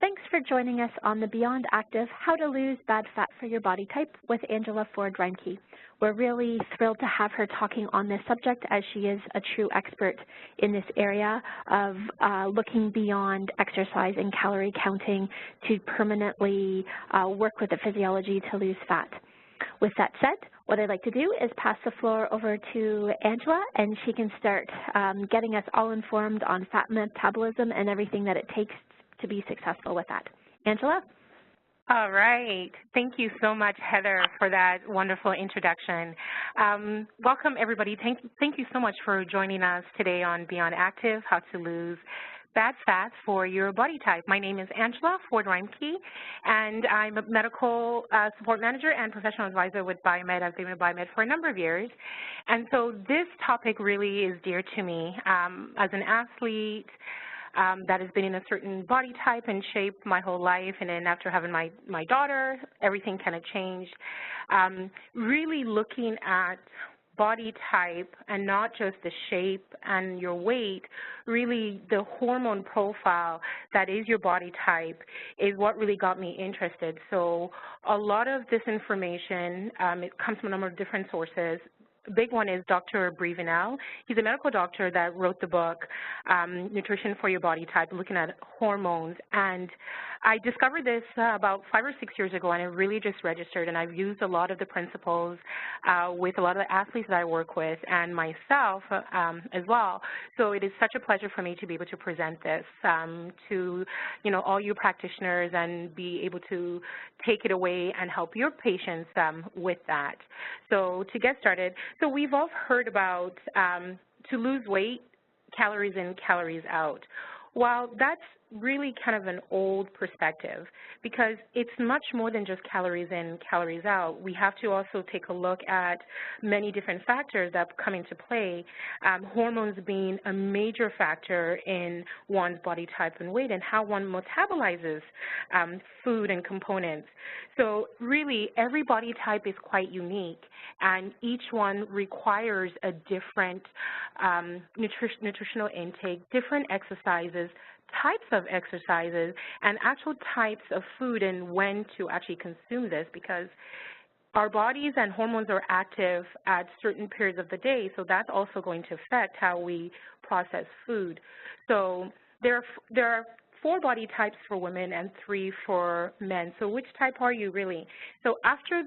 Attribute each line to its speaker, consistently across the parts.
Speaker 1: Thanks for joining us on the Beyond Active How to Lose Bad Fat for Your Body Type with Angela Ford-Reimche. We're really thrilled to have her talking on this subject as she is a true expert in this area of looking beyond exercise and calorie counting to permanently work with the physiology to lose fat. With that said, what I'd like to do is pass the floor over to Angela, and she can start getting us all informed on fat metabolism and everything that it takes to be successful with that. Angela?
Speaker 2: All right. Thank you so much, Heather, for that wonderful introduction. Welcome, everybody. Thank you so much for joining us today on Beyond Active, How to Lose Bad Fat for Your Body Type. My name is Angela Ford-Reimche, and I'm a medical support manager and professional advisor with Biomed. I've been with Biomed for a number of years. And so this topic really is dear to me. As an athlete, that has been in a certain body type and shape my whole life, and then after having my daughter, everything kind of changed. Really looking at body type and not just the shape and your weight, really the hormone profile that is your body type is what really got me interested. So a lot of this information, it comes from a number of different sources. The big one is Dr. Brevenel. He's a medical doctor that wrote the book, Nutrition for Your Body Type, looking at hormones. And I discovered this about 5 or 6 years ago, and it really just registered. And I've used a lot of the principles with a lot of the athletes that I work with and myself as well. So it is such a pleasure for me to be able to present this to all you practitioners and be able to take it away and help your patients with that. So to get started, so we've all heard about to lose weight, calories in, calories out. While that's really kind of an old perspective because it's much more than just calories in, calories out. We have to also take a look at many different factors that come into play, hormones being a major factor in one's body type and weight and how one metabolizes food and components. So really every body type is quite unique and each one requires a different nutritional intake, different exercises, types of exercises, and actual types of food and when to actually consume this because our bodies and hormones are active at certain periods of the day, so that's also going to affect how we process food. So there are 4 body types for women and 3 for men. So which type are you really? So after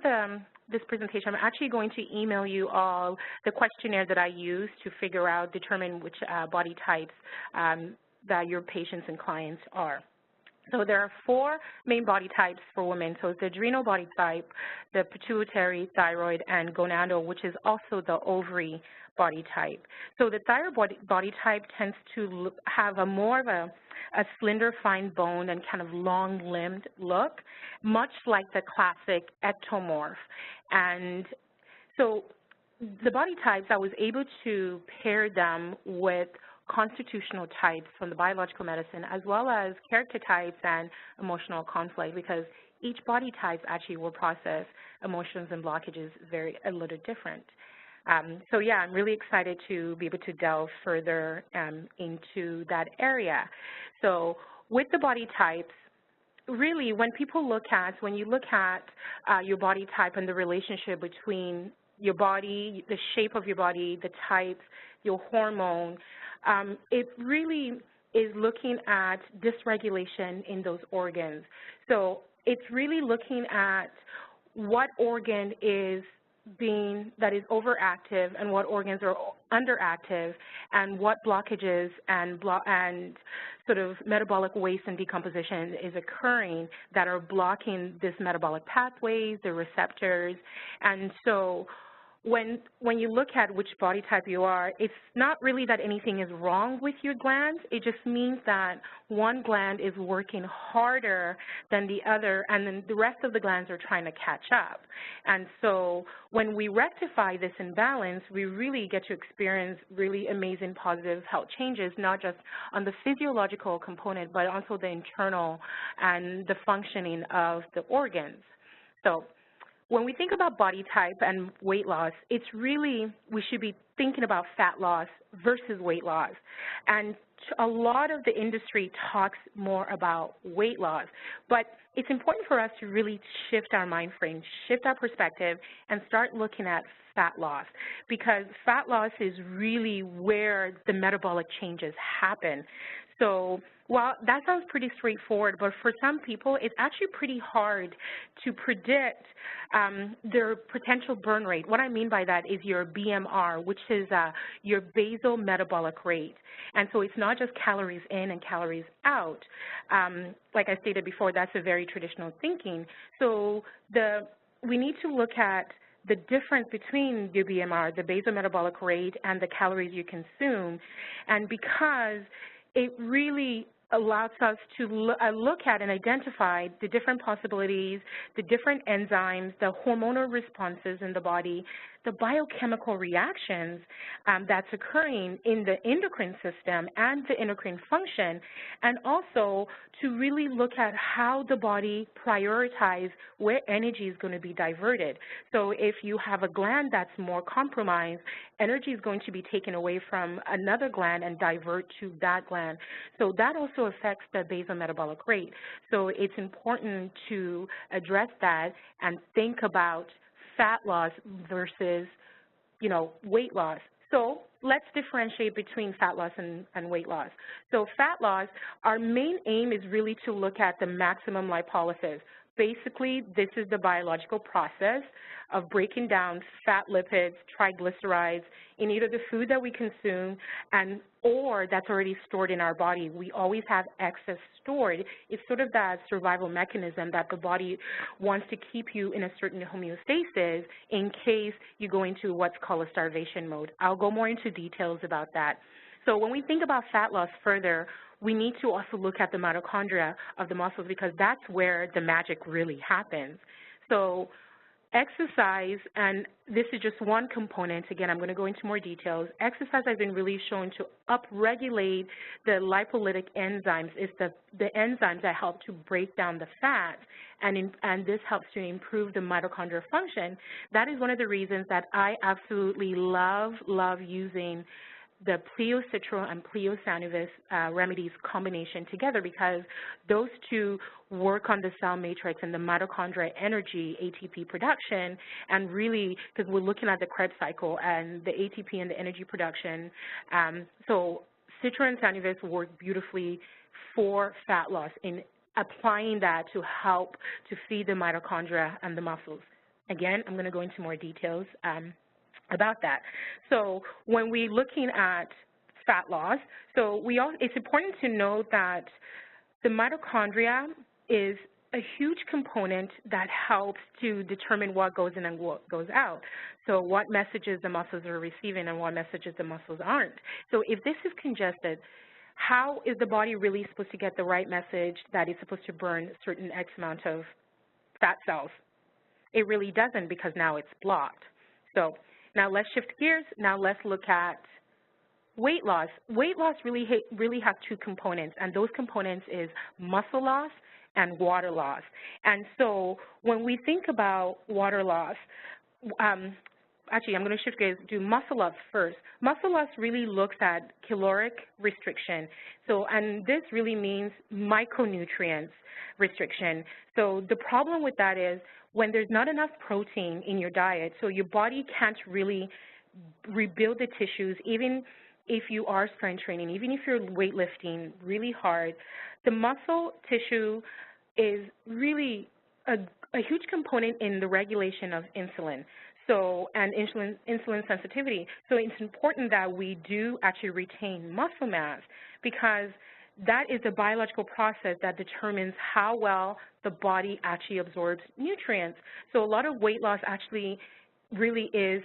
Speaker 2: this presentation, I'm actually going to email you all the questionnaire that I use to determine which body types that your patients and clients are. So there are 4 main body types for women. So it's the adrenal body type, the pituitary, thyroid, and gonadal, which is also the ovary body type. So the thyroid body type tends to have a more of a slender, fine boned and kind of long-limbed look, much like the classic ectomorph. And so the body types, I was able to pair them with constitutional types from the biological medicine as well as character types and emotional conflict because each body type actually will process emotions and blockages a little different. So yeah, I'm really excited to be able to delve further into that area. So with the body types, really when you look at your body type and the relationship between your body, the shape of your body, the types, your hormone, it really is looking at dysregulation in those organs. So it's really looking at what organ is that is overactive and what organs are underactive and what blockages and sort of metabolic waste and decomposition is occurring that are blocking this metabolic pathways, the receptors. And so when you look at which body type you are, it's not really that anything is wrong with your glands. It just means that one gland is working harder than the other, and then the rest of the glands are trying to catch up. And so when we rectify this imbalance, we really get to experience really amazing positive health changes, not just on the physiological component, but also the internal and the functioning of the organs. So when we think about body type and weight loss, it's really, we should be thinking about fat loss versus weight loss. And a lot of the industry talks more about weight loss, but it's important for us to really shift our mind frame, shift our perspective, and start looking at fat loss, because fat loss is really where the metabolic changes happen. So while that sounds pretty straightforward, but for some people, it's actually pretty hard to predict their potential burn rate. What I mean by that is your BMR, which is your basal metabolic rate. And so it's not just calories in and calories out. Like I stated before, that's a very traditional thinking. So we need to look at the difference between your BMR, the basal metabolic rate, and the calories you consume. And because it really allows us to look at and identify the different possibilities, the different enzymes, the hormonal responses in the body, the biochemical reactions that's occurring in the endocrine system and the endocrine function, and also to really look at how the body prioritizes where energy is going to be diverted. So if you have a gland that's more compromised, energy is going to be taken away from another gland and divert to that gland. So that also affects the basal metabolic rate. So it's important to address that and think about fat loss versus, weight loss. So let's differentiate between fat loss and weight loss. So fat loss, our main aim is really to look at the maximum lipolysis. Basically, this is the biological process of breaking down fat lipids, triglycerides in either the food that we consume or that's already stored in our body. We always have excess stored. It's sort of that survival mechanism that the body wants to keep you in a certain homeostasis in case you go into what's called a starvation mode. I'll go more into details about that. So when we think about fat loss further, we need to also look at the mitochondria of the muscles, because that's where the magic really happens. So exercise, and this is just one component, again, I'm going to go into more details. Exercise has been really shown to upregulate the lipolytic enzymes. It's the enzymes that help to break down the fat, and this helps to improve the mitochondrial function. That is one of the reasons that I absolutely love using the Pleo-Citral and Pleo-Sanivis remedies combination together, because those two work on the cell matrix and the mitochondria energy, ATP production, and really, because we're looking at the Krebs cycle and the ATP and the energy production. So Citral and Sanivis work beautifully for fat loss in applying that to help to feed the mitochondria and the muscles. Again, I'm going to go into more details about that. So when we're looking at fat loss, it's important to note that the mitochondria is a huge component that helps to determine what goes in and what goes out. So what messages the muscles are receiving and what messages the muscles aren't. So if this is congested, how is the body really supposed to get the right message that it's supposed to burn a certain X amount of fat cells? It really doesn't, because now it's blocked. So now let's shift gears. Now let's look at weight loss. Weight loss really has two components, and those components is muscle loss and water loss. And so when we think about water loss, actually I'm going to shift gears, do muscle loss first. Muscle loss really looks at caloric restriction. So, and this really means micronutrients restriction. So the problem with that is when there's not enough protein in your diet, so your body can't really rebuild the tissues, even if you are strength training, even if you're weightlifting really hard, the muscle tissue is really a huge component in the regulation of insulin. So, and insulin sensitivity. So it's important that we do actually retain muscle mass, because that is a biological process that determines how well the body actually absorbs nutrients. So a lot of weight loss actually really is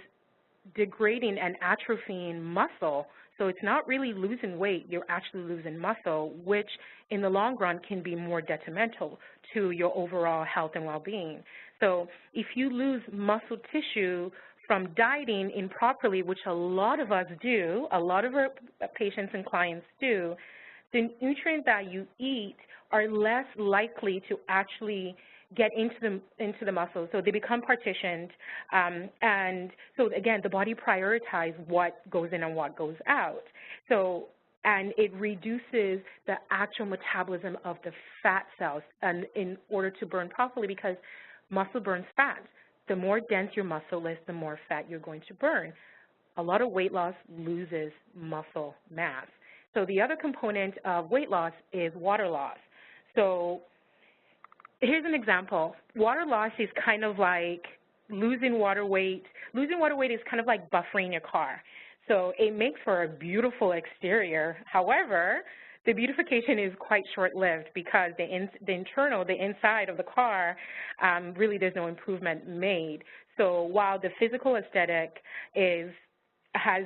Speaker 2: degrading and atrophying muscle. So it's not really losing weight, you're actually losing muscle, which in the long run can be more detrimental to your overall health and well-being. So if you lose muscle tissue from dieting improperly, which a lot of us do, a lot of our patients and clients do, the nutrients that you eat are less likely to actually get into the muscles. So they become partitioned, and so again, the body prioritizes what goes in and what goes out. So, and it reduces the actual metabolism of the fat cells, and in order to burn properly, because muscle burns fat. The more dense your muscle is, the more fat you're going to burn. A lot of weight loss loses muscle mass. So the other component of weight loss is water loss. So here's an example. Water loss is kind of like losing water weight. Losing water weight is kind of like buffering your car. So it makes for a beautiful exterior. However, the beautification is quite short-lived because the inside of the car, really there's no improvement made. So while the physical aesthetic has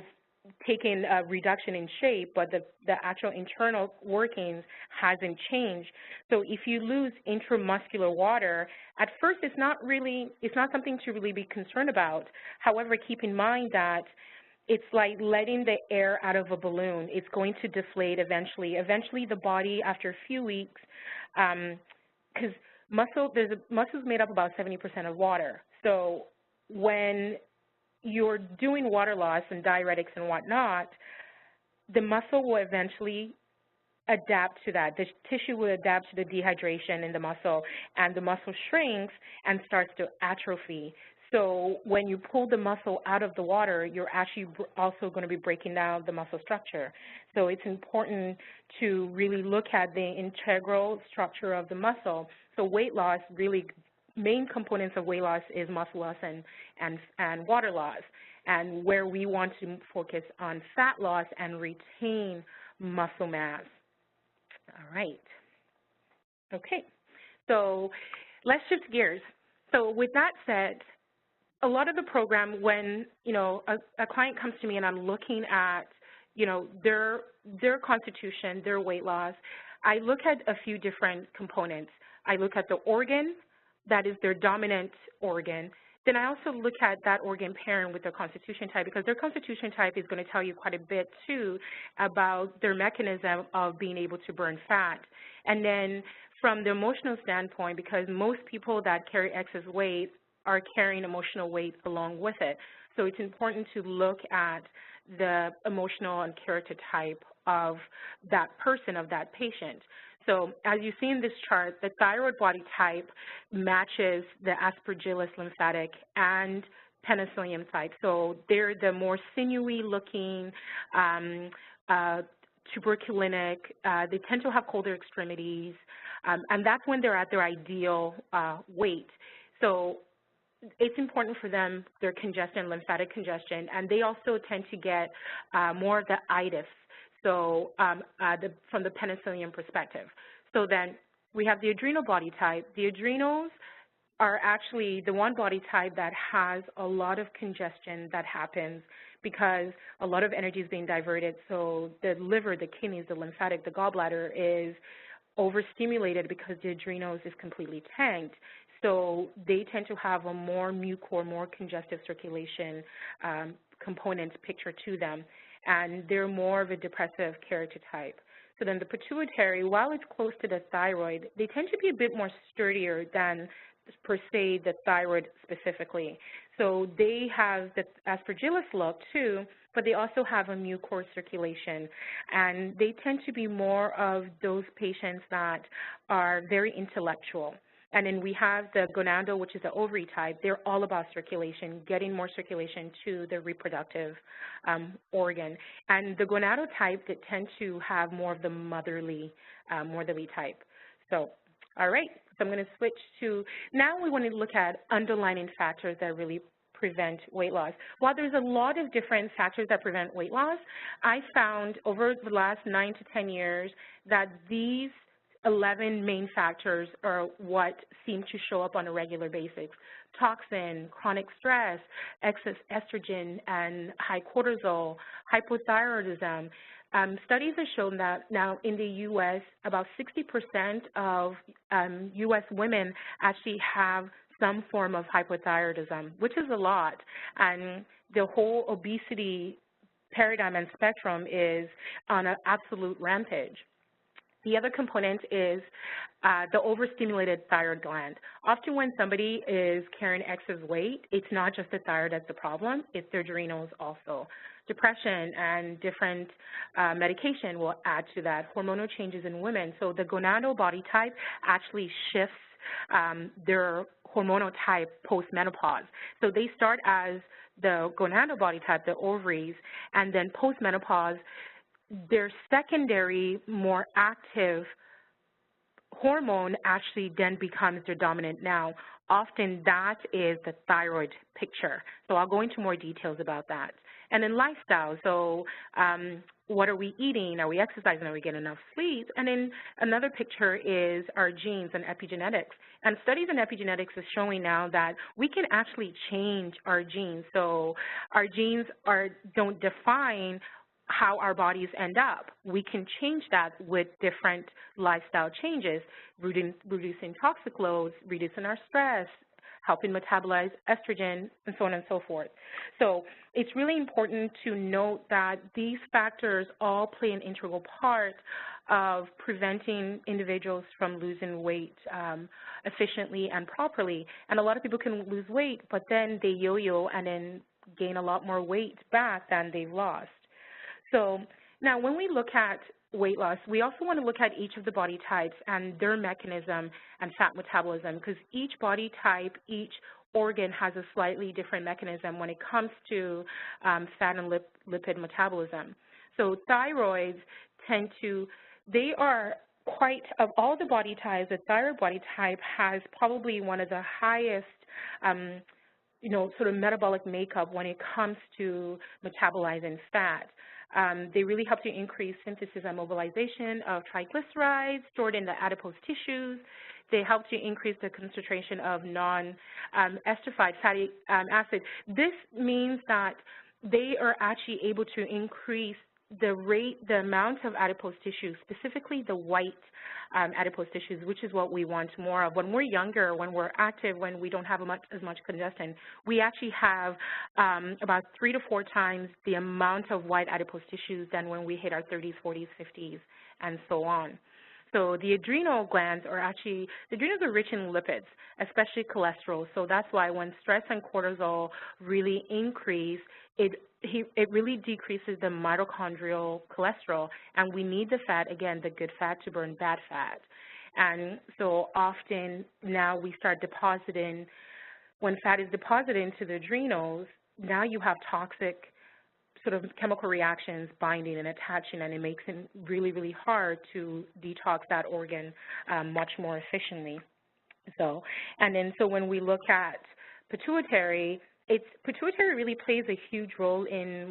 Speaker 2: taken a reduction in shape, but the actual internal workings hasn't changed. So if you lose intramuscular water, at first it's not something to really be concerned about. However, keep in mind that it's like letting the air out of a balloon. It's going to deflate eventually. Eventually, the body, after a few weeks, because muscle's made up about 70% of water. So when you're doing water loss and diuretics and whatnot, the muscle will eventually adapt to that. The tissue will adapt to the dehydration in the muscle, and the muscle shrinks and starts to atrophy. So when you pull the muscle out of the water, you're actually also going to be breaking down the muscle structure. So it's important to really look at the integral structure of the muscle. So weight loss, really main components of weight loss is muscle loss and water loss, and where we want to focus on fat loss and retain muscle mass. All right. Okay. So let's shift gears. So with that said, a lot of the program, when a client comes to me and I'm looking at their constitution, their weight loss, I look at a few different components. I look at the organ that is their dominant organ. Then I also look at that organ pairing with their constitution type, because their constitution type is going to tell you quite a bit too about their mechanism of being able to burn fat. And then from the emotional standpoint, because most people that carry excess weight are carrying emotional weight along with it. So it's important to look at the emotional and character type of that person, of that patient. So as you see in this chart, the thyroid body type matches the aspergillus lymphatic and penicillium type. So they're the more sinewy looking, tuberculinic, they tend to have colder extremities, and that's when they're at their ideal weight. So it's important for them, their congestion, lymphatic congestion, and they also tend to get more of the itis, so from the penicillium perspective. So then we have the adrenal body type. The adrenals are actually the one body type that has a lot of congestion that happens because a lot of energy is being diverted. So the liver, the kidneys, the lymphatic, the gallbladder is overstimulated because the adrenals is completely tanked. So they tend to have a more mucor, more congestive circulation component picture to them, and they're more of a depressive character type. So then the pituitary, while it's close to the thyroid, they tend to be a bit more sturdier than per se the thyroid specifically. So they have the aspergillus look too, but they also have a mucor circulation, and they tend to be more of those patients that are very intellectual. And then we have the gonadal, which is the ovary type. They're all about circulation, getting more circulation to the reproductive organ. And the gonadal type that tend to have more of the motherly type. So, all right, so I'm going to switch to, now we want to look at underlying factors that really prevent weight loss. While there's a lot of different factors that prevent weight loss, I found over the last 9 to 10 years that these 11 main factors are what seem to show up on a regular basis. Toxin, chronic stress, excess estrogen and high cortisol, hypothyroidism. Studies have shown that now in the U.S., about 60% of U.S. women actually have some form of hypothyroidism, which is a lot. And the whole obesity paradigm and spectrum is on an absolute rampage. The other component is the overstimulated thyroid gland. Often when somebody is carrying excess weight, it's not just the thyroid that's the problem, it's their adrenals also. Depression and different medication will add to that. Hormonal changes in women. So the gonadal body type actually shifts their hormonal type post-menopause. So they start as the gonadal body type, the ovaries, and then post-menopause, their secondary, more active hormone actually then becomes their dominant now. Often that is the thyroid picture. So I'll go into more details about that. And then lifestyle, so what are we eating? Are we exercising? Are we getting enough sleep? And then another picture is our genes and epigenetics. And studies in epigenetics is showing now that we can actually change our genes. So our genes don't define how our bodies end up. We can change that with different lifestyle changes, reducing toxic loads, reducing our stress, helping metabolize estrogen, and so on and so forth. So it's really important to note that these factors all play an integral part of preventing individuals from losing weight efficiently and properly. And a lot of people can lose weight, but then they yo-yo and then gain a lot more weight back than they've lost. So now when we look at weight loss, we also want to look at each of the body types and their mechanism and fat metabolism, because each body type, each organ has a slightly different mechanism when it comes to fat and lipid metabolism. So thyroids tend to, they are quite, of all the body types, the thyroid body type has probably one of the highest sort of metabolic makeup when it comes to metabolizing fat. They really help to increase synthesis and mobilization of triglycerides stored in the adipose tissues. They help to increase the concentration of non-esterified fatty acid. This means that they are actually able to increase the amount of adipose tissue, specifically the white adipose tissues, which is what we want more of. When we're younger, when we're active, when we don't have as much congestion, we actually have about 3 to 4 times the amount of white adipose tissues than when we hit our 30s, 40s, 50s, and so on. So the adrenal glands are actually, the adrenals are rich in lipids, especially cholesterol. So that's why when stress and cortisol really increase, it really decreases the mitochondrial cholesterol, and we need the fat, again, the good fat, to burn bad fat. And so often now we start depositing, when fat is deposited into the adrenals, now you have toxic sort of chemical reactions binding and attaching, and it makes it really, really hard to detox that organ much more efficiently. So when we look at pituitary, pituitary really plays a huge role in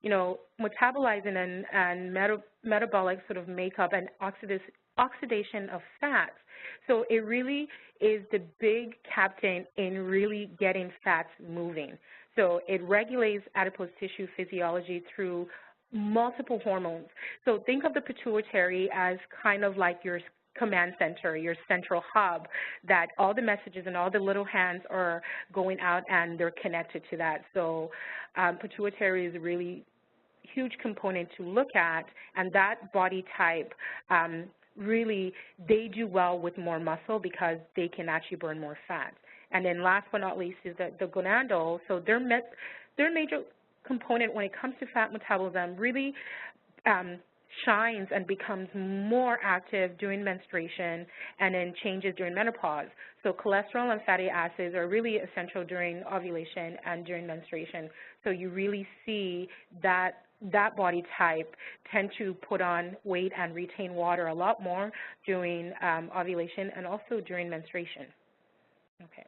Speaker 2: metabolizing and metabolic sort of makeup and oxidation of fats. So it really is the big captain in really getting fats moving. So it regulates adipose tissue physiology through multiple hormones. So think of the pituitary as kind of like your command center, your central hub, that all the messages and all the little hands are going out and they're connected to that. So pituitary is a really huge component to look at, and that body type really, they do well with more muscle because they can actually burn more fat. And then last but not least is the gonadal. So their major component when it comes to fat metabolism really shines and becomes more active during menstruation and then changes during menopause. So cholesterol and fatty acids are really essential during ovulation and during menstruation. So you really see that body type tend to put on weight and retain water a lot more during ovulation and also during menstruation. Okay.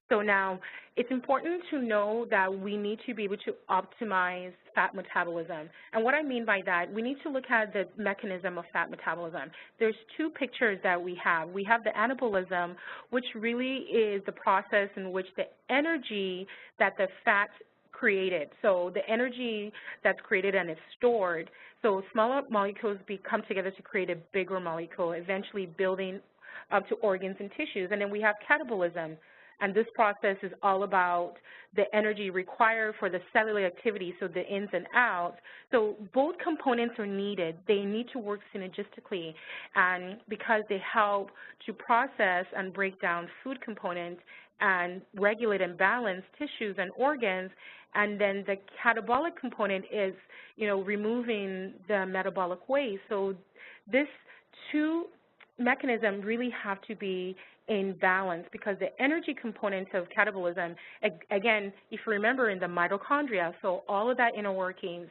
Speaker 2: So now, it's important to know that we need to be able to optimize fat metabolism. And what I mean by that, we need to look at the mechanism of fat metabolism. There's 2 pictures that we have. We have the anabolism, which really is the process in which the energy that the fat created, so the energy that's created and is stored, so smaller molecules come together to create a bigger molecule, eventually building up to organs and tissues. And then we have catabolism. And this process is all about the energy required for the cellular activity, so the ins and outs. So both components are needed. They need to work synergistically, and because they help to process and break down food components and regulate and balance tissues and organs. And then the catabolic component is, removing the metabolic waste. So this two mechanisms really have to be in balance, because the energy component of catabolism, again, if you remember, in the mitochondria, so all of that inner workings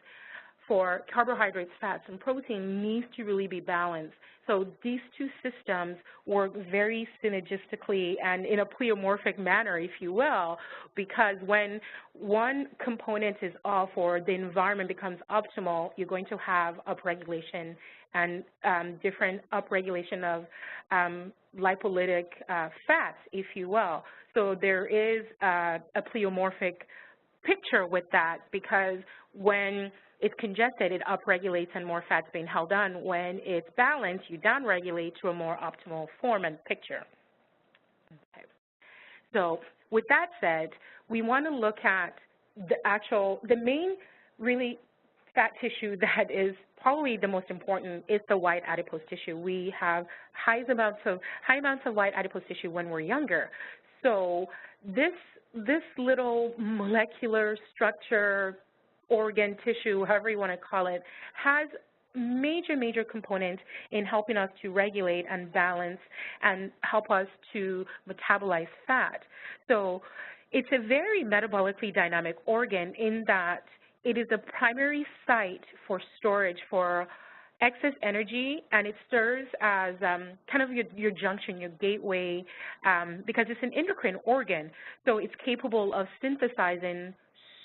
Speaker 2: for carbohydrates, fats, and protein needs to really be balanced. So these two systems work very synergistically and in a pleomorphic manner, if you will, because when one component is off or the environment becomes optimal, you're going to have upregulation and different upregulation of lipolytic fats, if you will. So there is a pleomorphic picture with that, because when it's congested, it upregulates and more fat's being held on. When it's balanced, you downregulate to a more optimal form and picture. Okay. So with that said, we want to look at the main really fat tissue that is probably the most important is the white adipose tissue. We have high amounts of white adipose tissue when we're younger. So this little molecular structure, organ, tissue, however you want to call it, has major components in helping us to regulate and balance and help us to metabolize fat. So it's a very metabolically dynamic organ in that it is a primary site for storage for excess energy, and it serves as kind of your junction, your gateway, because it's an endocrine organ. So it's capable of synthesizing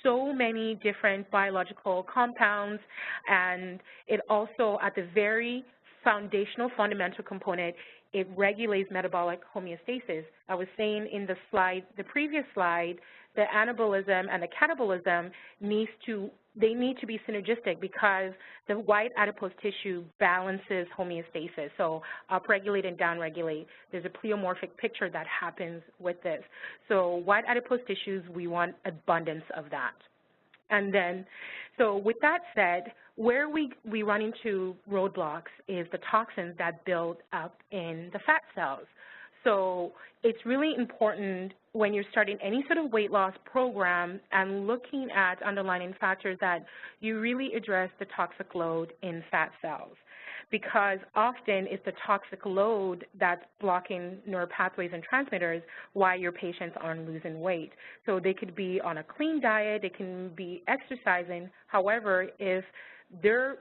Speaker 2: so many different biological compounds, and it also, at the very fundamental component, it regulates metabolic homeostasis. I was saying in the previous slide, the anabolism and the catabolism need to be synergistic, because the white adipose tissue balances homeostasis, so upregulate and downregulate. There's a pleomorphic picture that happens with this. So white adipose tissues, we want abundance of that. And then, so with that said, where we run into roadblocks is the toxins that build up in the fat cells. So it's really important when you're starting any sort of weight loss program and looking at underlying factors that you really address the toxic load in fat cells, because often it's the toxic load that's blocking neuropathways and transmitters why your patients aren't losing weight. So they could be on a clean diet, they can be exercising. However, if their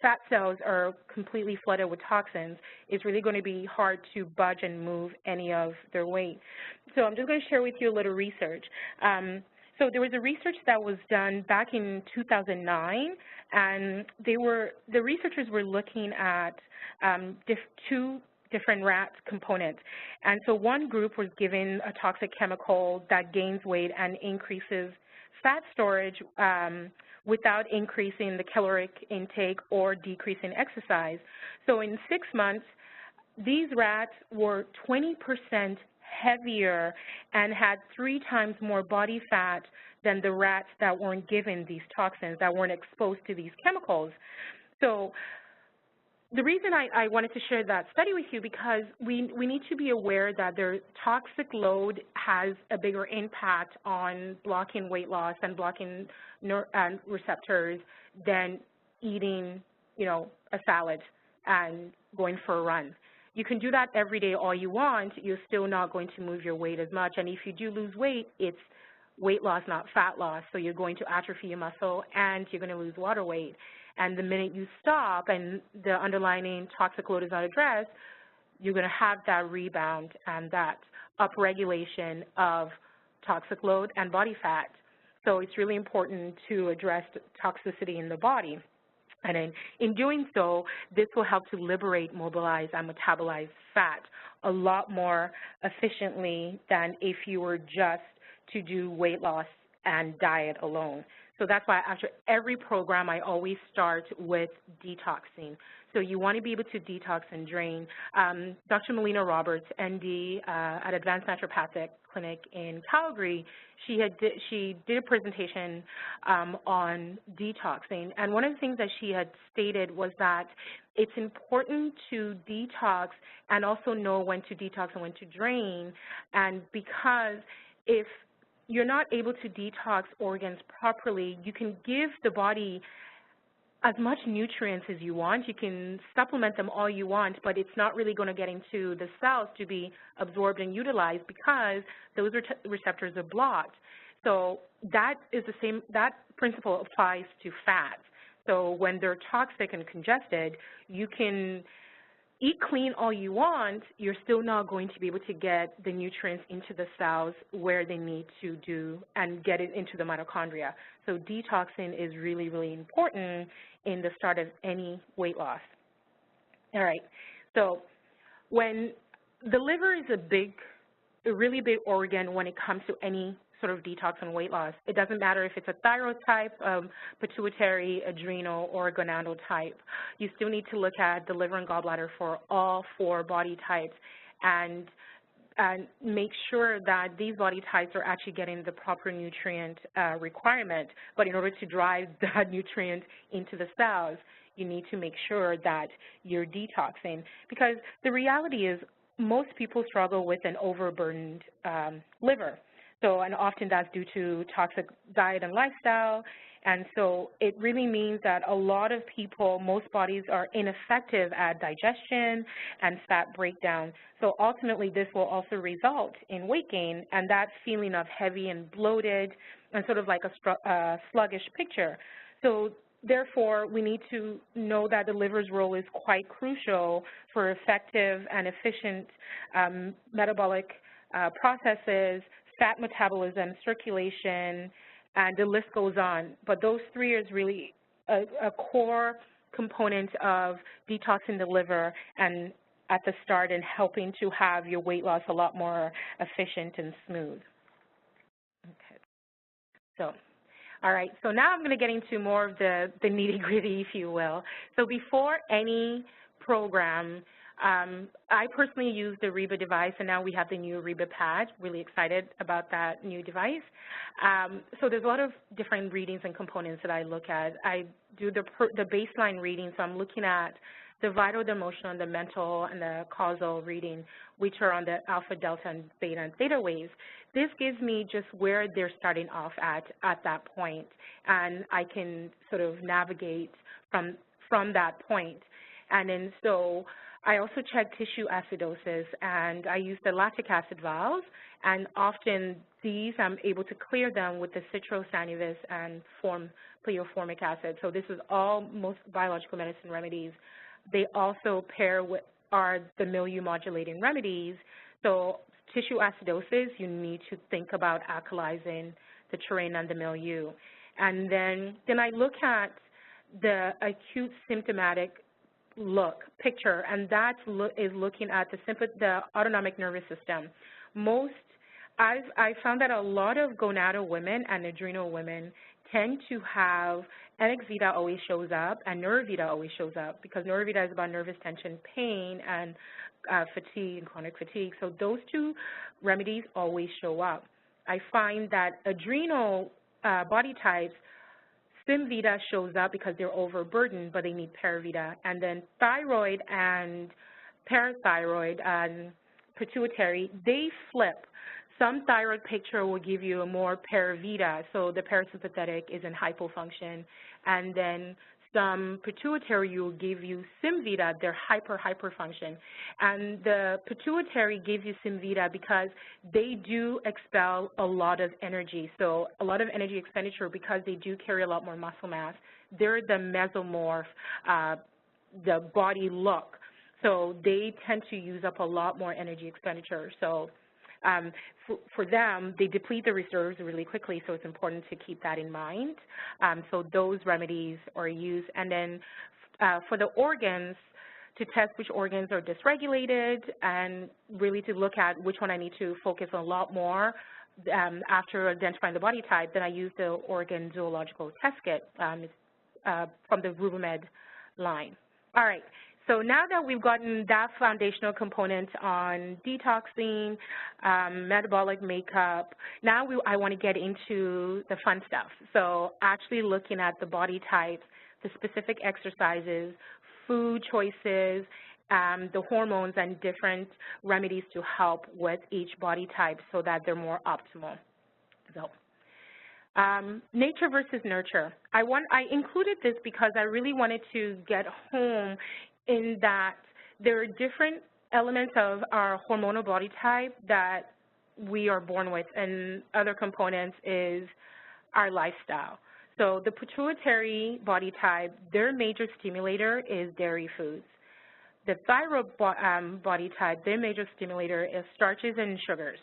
Speaker 2: fat cells are completely flooded with toxins, it's really going to be hard to budge and move any of their weight. So I'm just going to share with you a little research. So there was a research that was done back in 2009, and the researchers were looking at two different rat components. And so one group was given a toxic chemical that gains weight and increases fat storage without increasing the caloric intake or decreasing exercise. So in 6 months, these rats were 20% heavier and had 3 times more body fat than the rats that weren't given these toxins, that weren't exposed to these chemicals. So the reason I wanted to share that study with you, because we need to be aware that their toxic load has a bigger impact on blocking weight loss and blocking receptors than eating, a salad and going for a run. You can do that every day all you want. You're still not going to move your weight as much. And if you do lose weight, it's weight loss, not fat loss. So you're going to atrophy your muscle and you're going to lose water weight. And the minute you stop and the underlying toxic load is not addressed, you're going to have that rebound and that upregulation of toxic load and body fat. So it's really important to address toxicity in the body. And in doing so, this will help to liberate, mobilize, and metabolize fat a lot more efficiently than if you were just to do weight loss and diet alone. So that's why after every program, I always start with detoxing. So you want to be able to detox and drain. Dr. Melina Roberts, ND at Advanced Naturopathic Clinic in Calgary, she did a presentation on detoxing, and one of the things that she had stated was that it's important to detox and also know when to detox and when to drain, and because if you're not able to detox organs properly, you can give the body as much nutrients as you want. You can supplement them all you want, but it's not really going to get into the cells to be absorbed and utilized because those receptors are blocked. So that is the same, that principle applies to fats. So when they're toxic and congested, you can eat clean all you want, you're still not going to be able to get the nutrients into the cells where they need to do and get it into the mitochondria. So detoxing is really, really important in the start of any weight loss. All right, so when the liver is a really big organ when it comes to any sort of detox and weight loss. It doesn't matter if it's a thyroid type, pituitary, adrenal, or gonadal type. You still need to look at the liver and gallbladder for all 4 body types and make sure that these body types are actually getting the proper nutrient requirement. But in order to drive that nutrient into the cells, you need to make sure that you're detoxing, because the reality is most people struggle with an overburdened liver. So, and often that's due to toxic diet and lifestyle. And so it really means that a lot of people, most bodies are ineffective at digestion and fat breakdown. So ultimately this will also result in weight gain and that feeling of heavy and bloated and sort of like a sluggish picture. So therefore, we need to know that the liver's role is quite crucial for effective and efficient metabolic processes, fat metabolism, circulation, and the list goes on. But those 3 is really a core component of detoxing the liver and at the start and helping to have your weight loss a lot more efficient and smooth. Okay. So, all right, so now I'm going to get into more of the nitty-gritty, if you will. So before any program, I personally use the Reba device, and now we have the new Reba pad. Really excited about that new device. So there's a lot of different readings and components that I look at. I do the baseline reading, so I'm looking at the vital, the emotional, and the mental, and the causal reading, which are on the alpha, delta, and beta and theta waves. This gives me just where they're starting off at that point, and I can sort of navigate from that point. And then so I also check tissue acidosis, and I use the lactic acid vials, and often these I'm able to clear them with the citrosanovis and pleoformic acid. So this is all most biological medicine remedies. They also pair with the milieu modulating remedies. So tissue acidosis, you need to think about alkalizing the terrain and the milieu. And then I look at the acute symptomatic picture, and that is looking at the autonomic nervous system. I found that a lot of gonadal women and adrenal women tend to have NX Vita always shows up and Neurovita always shows up, because Neurovita is about nervous tension, pain, and fatigue and chronic fatigue. So those 2 remedies always show up. I find that adrenal body types, SymVita shows up because they're overburdened, but they need Paravita. And then thyroid and parathyroid and pituitary, they flip. Some thyroid picture will give you a more Paravita, so the parasympathetic is in hypofunction. And then some pituitary will give you SymVita, they're hyperfunction. And the pituitary gives you SymVita because they do expel a lot of energy. So a lot of energy expenditure because they do carry a lot more muscle mass. They're the mesomorph, the body look. So they tend to use up a lot more energy expenditure. So for them, they deplete the reserves really quickly, so it's important to keep that in mind. So those remedies are used. And then for the organs, to test which organs are dysregulated and really to look at which one I need to focus on a lot more after identifying the body type, then I use the organ zoological test kit from the Rubimed line. All right. So now that we've gotten that foundational component on detoxing, metabolic makeup, now I want to get into the fun stuff. So actually looking at the body types, the specific exercises, food choices, the hormones and different remedies to help with each body type so that they're more optimal. So, nature versus nurture. I included this because I really wanted to get home in that there are different elements of our hormonal body type that we are born with, and other components is our lifestyle. So the pituitary body type, their major stimulator is dairy foods. The thyroid body type, their major stimulator is starches and sugars.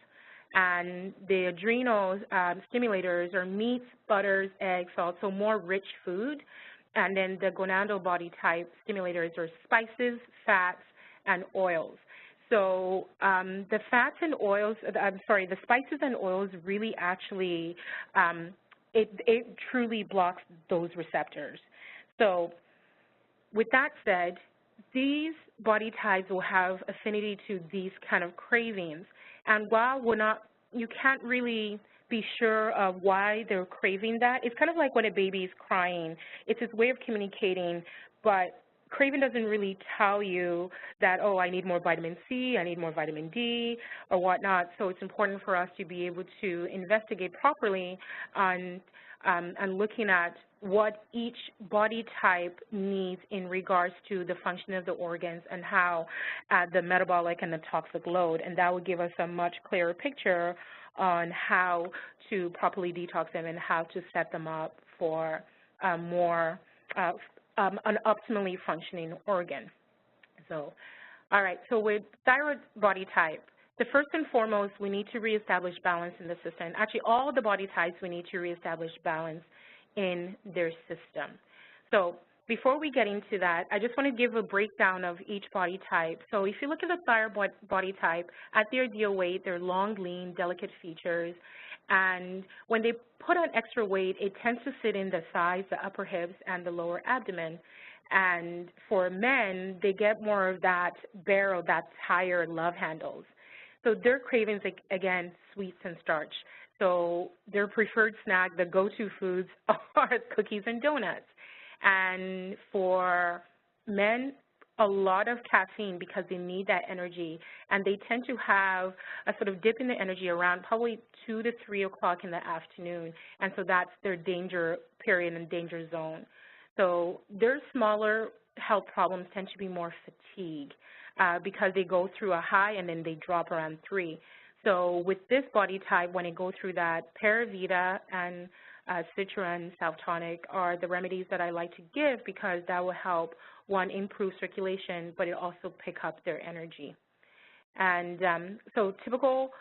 Speaker 2: And the adrenal stimulators are meats, butters, eggs, also more rich food. And then the gonadal body type stimulators are spices, fats, and oils. So the fats and oils, the spices and oils really actually, it truly blocks those receptors. So with that said, these body types will have affinity to these kind of cravings. And while you can't really be sure of why they're craving that, it's kind of like when a baby is crying. It's its way of communicating, but craving doesn't really tell you that, oh, I need more vitamin C, I need more vitamin D, or whatnot. So it's important for us to be able to investigate properly on and looking at what each body type needs in regards to the function of the organs and how the metabolic and the toxic load, and that will give us a much clearer picture on how to properly detox them and how to set them up for an optimally functioning organ. So, all right, so with thyroid body type, the first and foremost, we need to reestablish balance in the system. Actually, all the body types, we need to reestablish balance in their system. So before we get into that, I just want to give a breakdown of each body type. So if you look at the thyroid body type, at their ideal weight, they're long, lean, delicate features. And when they put on extra weight, it tends to sit in the thighs, the upper hips, and the lower abdomen. And for men, they get more of that barrel, that tired love handles. So their cravings, again, sweets and starch. So their preferred snack, the go-to foods are cookies and donuts. And for men, a lot of caffeine because they need that energy. And they tend to have a sort of dip in the energy around probably 2 to 3 o'clock in the afternoon. And so that's their danger period and danger zone. So their smaller health problems tend to be more fatigue because they go through a high and then they drop around 3. So with this body type, when it goes through that, Paravita and Citron Self Tonic are the remedies that I like to give because that will help, one, improve circulation, but it also pick up their energy. And so typical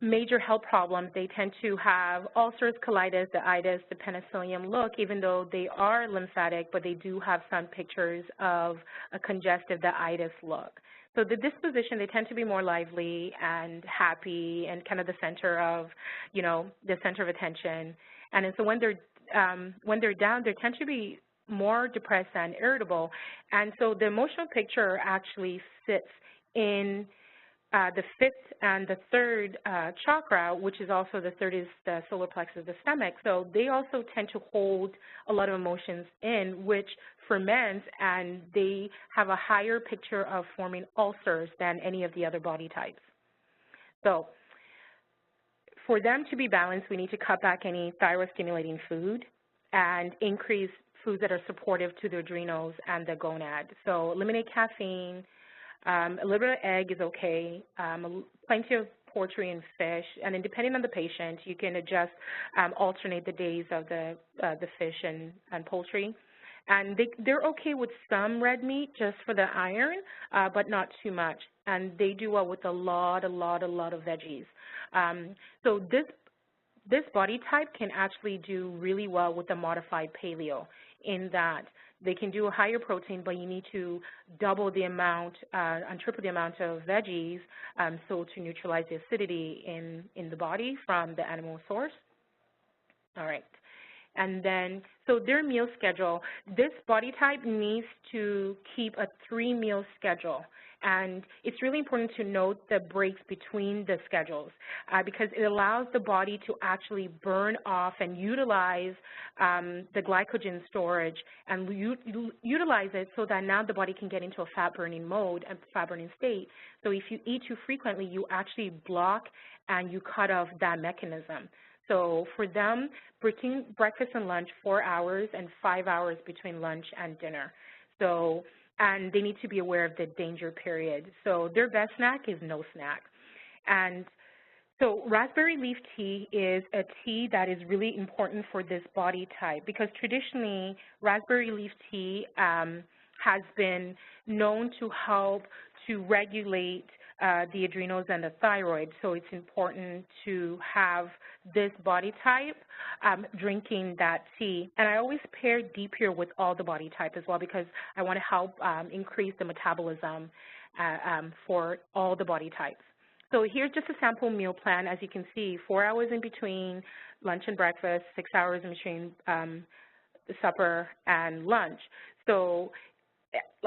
Speaker 2: major health problems, they tend to have ulcers, colitis, the itis, the penicillium look, even though they are lymphatic, but they do have some pictures of a congestive, the itis look. So the disposition, they tend to be more lively and happy and kind of the center of, the center of attention. And so when they're down, they tend to be more depressed and irritable. And so the emotional picture actually sits in the fifth and the third chakra, which is also the third is the solar plexus of the stomach. So they also tend to hold a lot of emotions in, which ferments, and they have a higher picture of forming ulcers than any of the other body types. So for them to be balanced, we need to cut back any thyroid-stimulating food and increase foods that are supportive to the adrenals and the gonad. So eliminate caffeine. A little bit of egg is okay, plenty of poultry and fish, and then depending on the patient, you can adjust, alternate the days of the fish and poultry. And they're okay with some red meat just for the iron, but not too much. And they do well with a lot of veggies. So this body type can actually do really well with the modified paleo in that they can do a higher protein, but you need to double the amount and triple the amount of veggies so to neutralize the acidity in the body from the animal source. All right. And then, so their meal schedule, this body type needs to keep a 3-meal schedule. And it's really important to note the breaks between the schedules because it allows the body to actually burn off and utilize the glycogen storage and utilize it so that now the body can get into a fat-burning mode and fat-burning state. So if you eat too frequently, you actually block and you cut off that mechanism. So for them, between breakfast and lunch, 4 hours and 5 hours between lunch and dinner. So, and they need to be aware of the danger period. So their best snack is no snack. And so raspberry leaf tea is a tea that is really important for this body type because traditionally raspberry leaf tea has been known to help to regulate the adrenals and the thyroid, so it's important to have this body type drinking that tea. And I always pair deep here with all the body type as well because I want to help increase the metabolism for all the body types. So here's just a sample meal plan. As you can see, 4 hours in between lunch and breakfast, 6 hours in between supper and lunch. So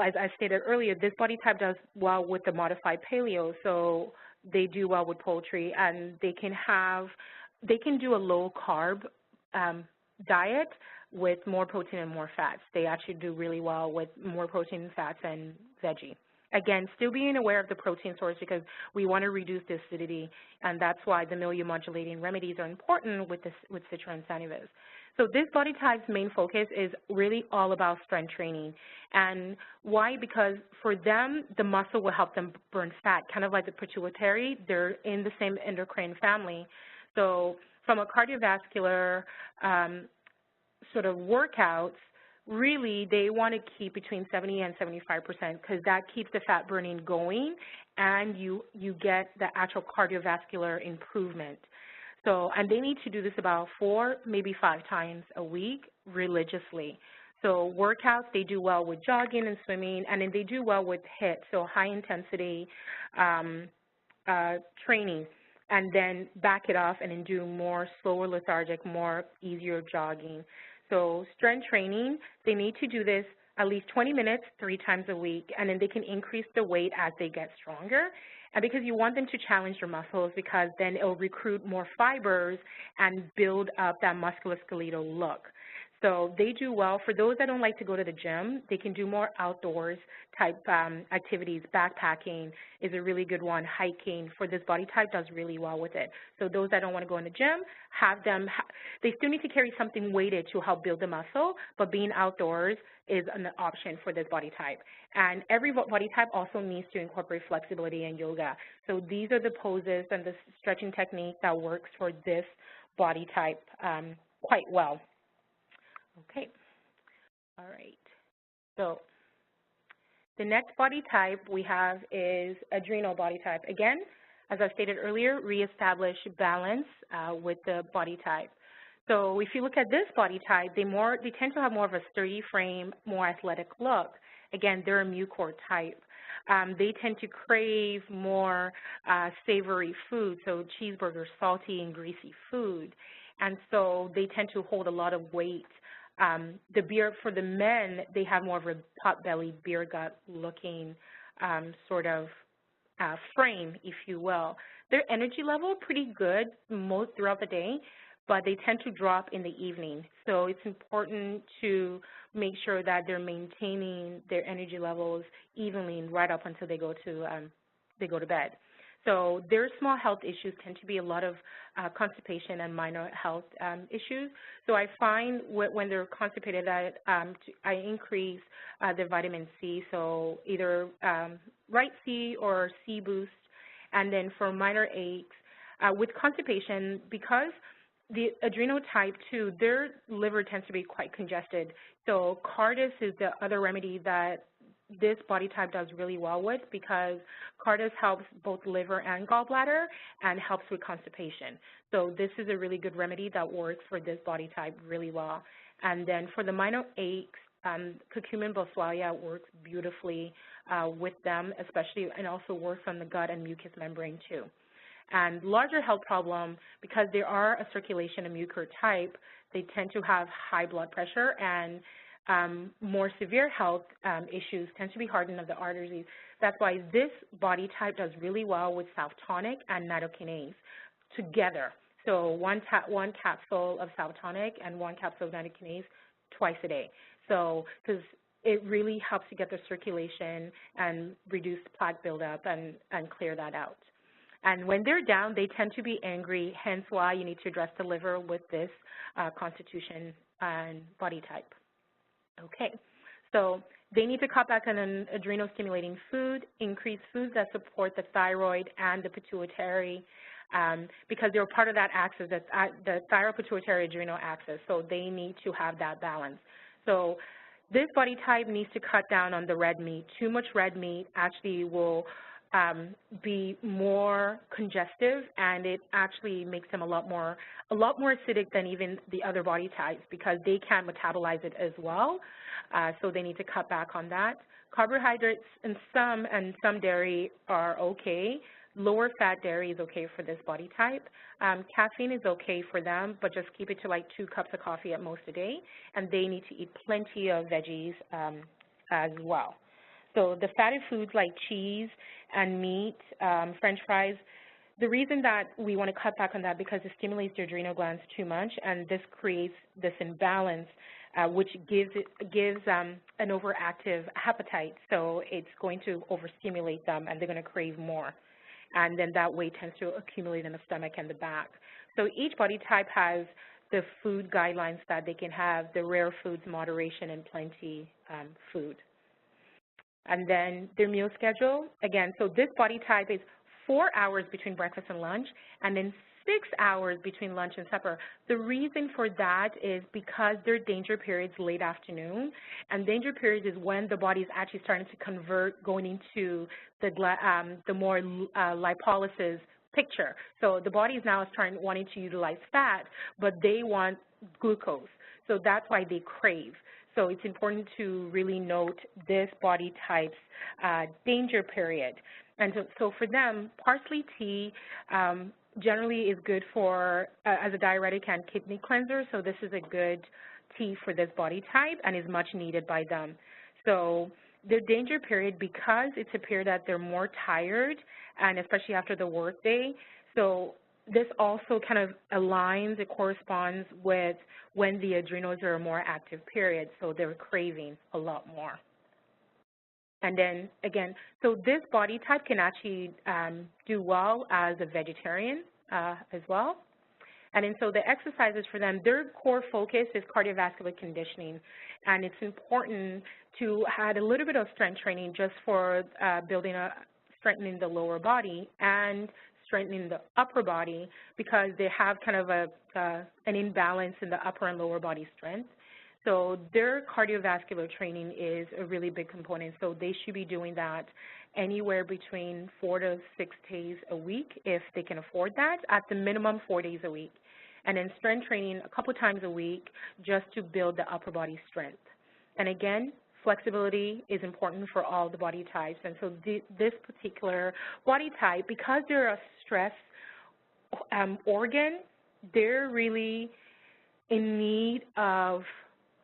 Speaker 2: as I stated earlier, this body type does well with the modified paleo, so they do well with poultry, and they can do a low-carb diet with more protein and more fats. They actually do really well with more protein, fats, and veggie. Again, still being aware of the protein source because we want to reduce the acidity, and that's why the milieu-modulating remedies are important with Citra and Sanivis. So this body type's main focus is really all about strength training. And why? Because for them, the muscle will help them burn fat, kind of like the pituitary. They're in the same endocrine family. So from a cardiovascular sort of workouts, really they want to keep between 70 and 75% because that keeps the fat burning going and you get the actual cardiovascular improvement. So, and they need to do this about 4, maybe 5 times a week religiously. So workouts, they do well with jogging and swimming, and then they do well with HIIT, so high intensity training, and then back it off and then do more slower lethargic, more easier jogging. So strength training, they need to do this at least 20 minutes 3 times a week, and then they can increase the weight as they get stronger. And because you want them to challenge their muscles because then it will recruit more fibers and build up that musculoskeletal look. So they do well. For those that don't like to go to the gym, they can do more outdoors type activities. Backpacking is a really good one. Hiking for this body type does really well with it. So those that don't want to go in the gym, have them, they still need to carry something weighted to help build the muscle, but being outdoors is an option for this body type. And every body type also needs to incorporate flexibility and yoga. So these are the poses and the stretching technique that works for this body type quite well. Okay, all right. So the next body type we have is adrenal body type. Again, as I stated earlier, reestablish balance with the body type. So if you look at this body type, they tend to have more of a sturdy frame, more athletic look. Again, they're a mucor type. They tend to crave more savory food, so cheeseburgers, salty and greasy food. And so they tend to hold a lot of weight. The beer, for the men, they have more of a pot-bellied, beer gut looking sort of frame, if you will. Their energy level pretty good most throughout the day, but they tend to drop in the evening. So it's important to make sure that they're maintaining their energy levels evenly right up until they go to bed. So their small health issues tend to be a lot of constipation and minor health issues. So I find when they're constipated that I increase their vitamin C, so either Right C or C Boost. And then for minor aches, with constipation, because the adrenal type 2, their liver tends to be quite congested. So Cardis is the other remedy that this body type does really well with because Cardis helps both liver and gallbladder and helps with constipation. So this is a really good remedy that works for this body type really well. And then for the minor aches, curcumin boswellia works beautifully with them, especially, and also works on the gut and mucous membrane too. And larger health problem, because they are a circulation and mucor type, they tend to have high blood pressure, and more severe health issues tend to be hardening of the arteries. That's why this body type does really well with South tonic and nattokinase together. So one capsule of South tonic and one capsule of nattokinase twice a day. So because it really helps to get the circulation and reduce plaque buildup and clear that out. And when they're down, they tend to be angry, hence why you need to address the liver with this constitution and body type. Okay, so they need to cut back on an adrenal-stimulating food, increase foods that support the thyroid and the pituitary, because they're part of that axis, the thyroid-pituitary-adrenal axis, so they need to have that balance. So this body type needs to cut down on the red meat. Too much red meat actually will be more congestive, and it actually makes them a lot more acidic than even the other body types, because they can't metabolize it as well. So they need to cut back on that. Carbohydrates and some dairy are okay. Lower fat dairy is okay for this body type. Caffeine is okay for them, but just keep it to like 2 cups of coffee at most a day, and they need to eat plenty of veggies as well. So the fatty foods like cheese and meat, French fries, the reason that we want to cut back on that because it stimulates the adrenal glands too much, and this creates this imbalance, which gives an overactive appetite. So it's going to overstimulate them, and they're going to crave more. And then that weight tends to accumulate in the stomach and the back. So each body type has the food guidelines that they can have, the rare foods, moderation, and plenty food. And then their meal schedule, again, so this body type is 4 hours between breakfast and lunch, and then 6 hours between lunch and supper. The reason for that is because their danger period's late afternoon, and danger period is when the body is actually starting to convert, going into the more lipolysis picture. So the body is now wanting to utilize fat, but they want glucose. So that's why they crave. So it's important to really note this body type's danger period. And so for them, parsley tea generally is good for as a diuretic and kidney cleanser. So this is a good tea for this body type and is much needed by them. So the danger period, because it's a period that they're more tired, and especially after the work day, so this also kind of aligns, it corresponds with when the adrenals are a more active period, so they're craving a lot more. And then, again, so this body type can actually do well as a vegetarian as well. And then so the exercises for them, their core focus is cardiovascular conditioning, and it's important to add a little bit of strength training just for strengthening the lower body and strengthening the upper body, because they have kind of an imbalance in the upper and lower body strength. So their cardiovascular training is a really big component, so they should be doing that anywhere between 4 to 6 days a week if they can afford that, at the minimum 4 days a week. And then strength training a couple times a week just to build the upper body strength. And again, flexibility is important for all the body types. And so this particular body type, because they're a stress organ, they're really in need of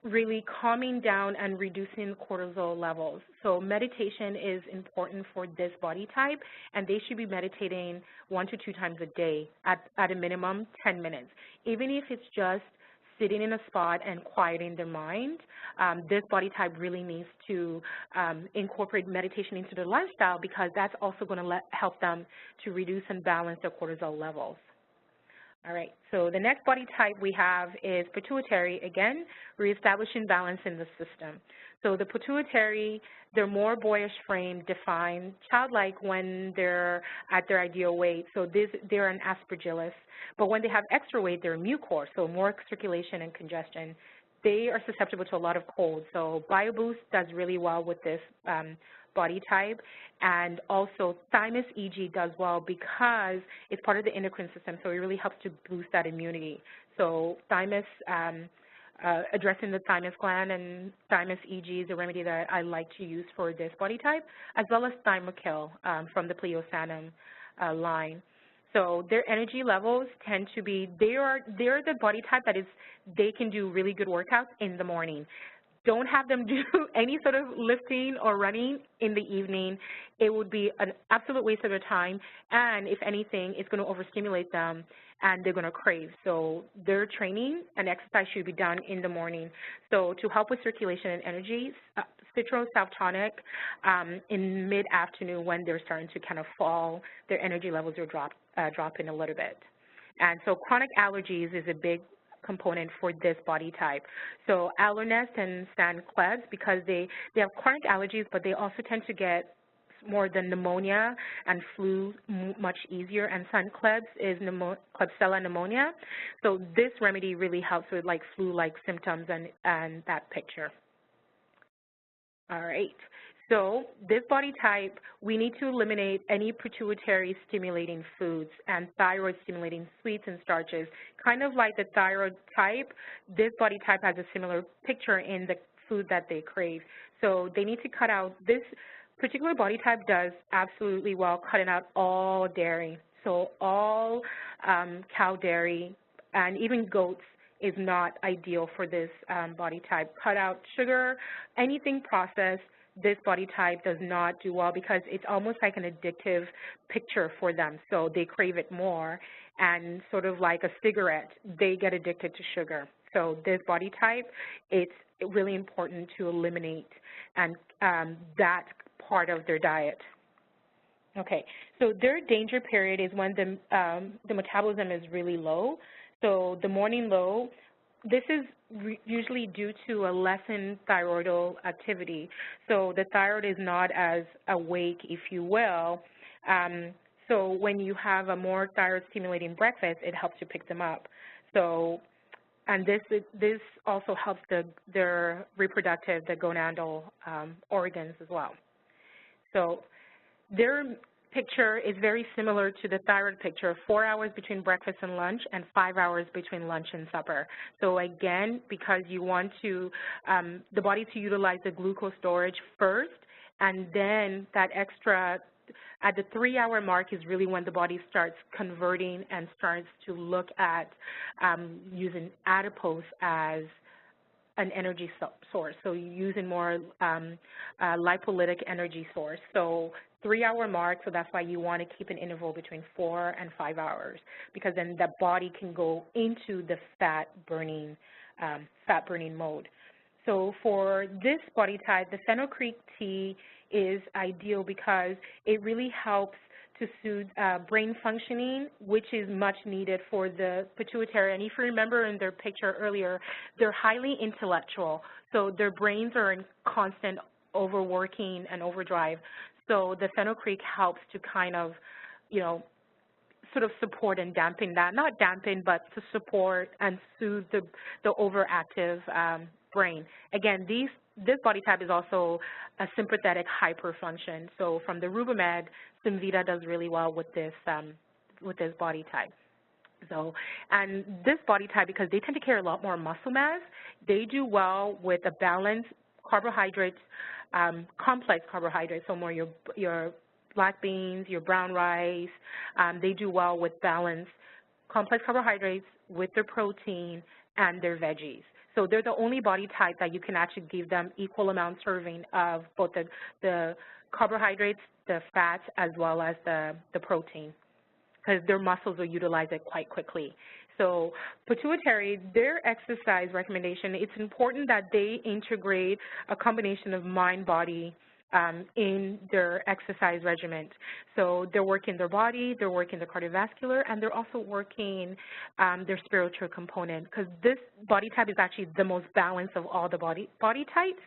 Speaker 2: really calming down and reducing cortisol levels. So meditation is important for this body type, and they should be meditating 1 to 2 times a day at a minimum 10 minutes. Even if it's just sitting in a spot and quieting their mind, this body type really needs to incorporate meditation into their lifestyle, because that's also going to help them to reduce and balance their cortisol levels. All right, so the next body type we have is pituitary, again, reestablishing balance in the system. So the pituitary, they're more boyish frame, defined, childlike when they're at their ideal weight. So they're an aspergillus. But when they have extra weight, they're a mucor, so more circulation and congestion. They are susceptible to a lot of colds. So BioBoost does really well with this body type, and also thymus EG does well because it's part of the endocrine system, so it really helps to boost that immunity. So thymus, addressing the thymus gland, and thymus EG is a remedy that I like to use for this body type, as well as Thymokill from the Pleosanum line. So their energy levels tend to be, they're the body type that is, they can do really good workouts in the morning. Don't have them do any sort of lifting or running in the evening. It would be an absolute waste of their time, and if anything, it's going to overstimulate them, and they're going to crave. So their training and exercise should be done in the morning. So to help with circulation and energy, citral self tonic in mid-afternoon when they're starting to kind of fall, their energy levels are dropping a little bit. And so chronic allergies is a big component for this body type. So Allernest and Stan Klebs, because they have chronic allergies, but they also tend to get more than pneumonia and flu much easier, and Stan Klebs is Klebsiella pneumonia. So this remedy really helps with like flu-like symptoms and that picture. All right. So this body type, we need to eliminate any pituitary stimulating foods and thyroid stimulating sweets and starches. Kind of like the thyroid type, this body type has a similar picture in the food that they crave. So they need to cut out, this particular body type does absolutely well cutting out all dairy. So all cow dairy and even goats is not ideal for this body type. Cut out sugar, anything processed. This body type does not do well because it's almost like an addictive picture for them. So they crave it more, and sort of like a cigarette, they get addicted to sugar. So this body type, it's really important to eliminate and that part of their diet. Okay, so their danger period is when the metabolism is really low. So the morning low, this is usually due to a lessened thyroidal activity. So the thyroid is not as awake, if you will. So when you have a more thyroid-stimulating breakfast, it helps to pick them up. So, and this also helps their reproductive, the gonadal organs as well. So their picture is very similar to the thyroid picture, 4 hours between breakfast and lunch and 5 hours between lunch and supper. So again, because you want to, the body to utilize the glucose storage first, and then that extra, at the 3-hour mark is really when the body starts converting and starts to look at using adipose as an energy source, so using more lipolytic energy source. So 3-hour mark, so that's why you want to keep an interval between 4 and 5 hours, because then the body can go into the fat burning mode. So for this body type, the fenugreek tea is ideal because it really helps to soothe brain functioning, which is much needed for the pituitary. And if you remember in their picture earlier, they're highly intellectual, so their brains are in constant overworking and overdrive. So the fenugreek helps to kind of, you know, sort of support and dampen that, not dampen, but to support and soothe the overactive brain. Again, this body type is also a sympathetic hyperfunction. So from the Rubimed, Simvita does really well with this body type. So, and this body type, because they tend to carry a lot more muscle mass, they do well with a balanced carbohydrates, complex carbohydrates, so more your black beans, your brown rice. They do well with balanced complex carbohydrates with their protein and their veggies. So they're the only body type that you can actually give them equal amount serving of both the carbohydrates, the fats, as well as the protein, because their muscles will utilize it quite quickly. So pituitary, their exercise recommendation, it's important that they integrate a combination of mind, body, in their exercise regimen. So they're working their body, they're working the cardiovascular, and they're also working their spiritual component, because this body type is actually the most balanced of all the body types,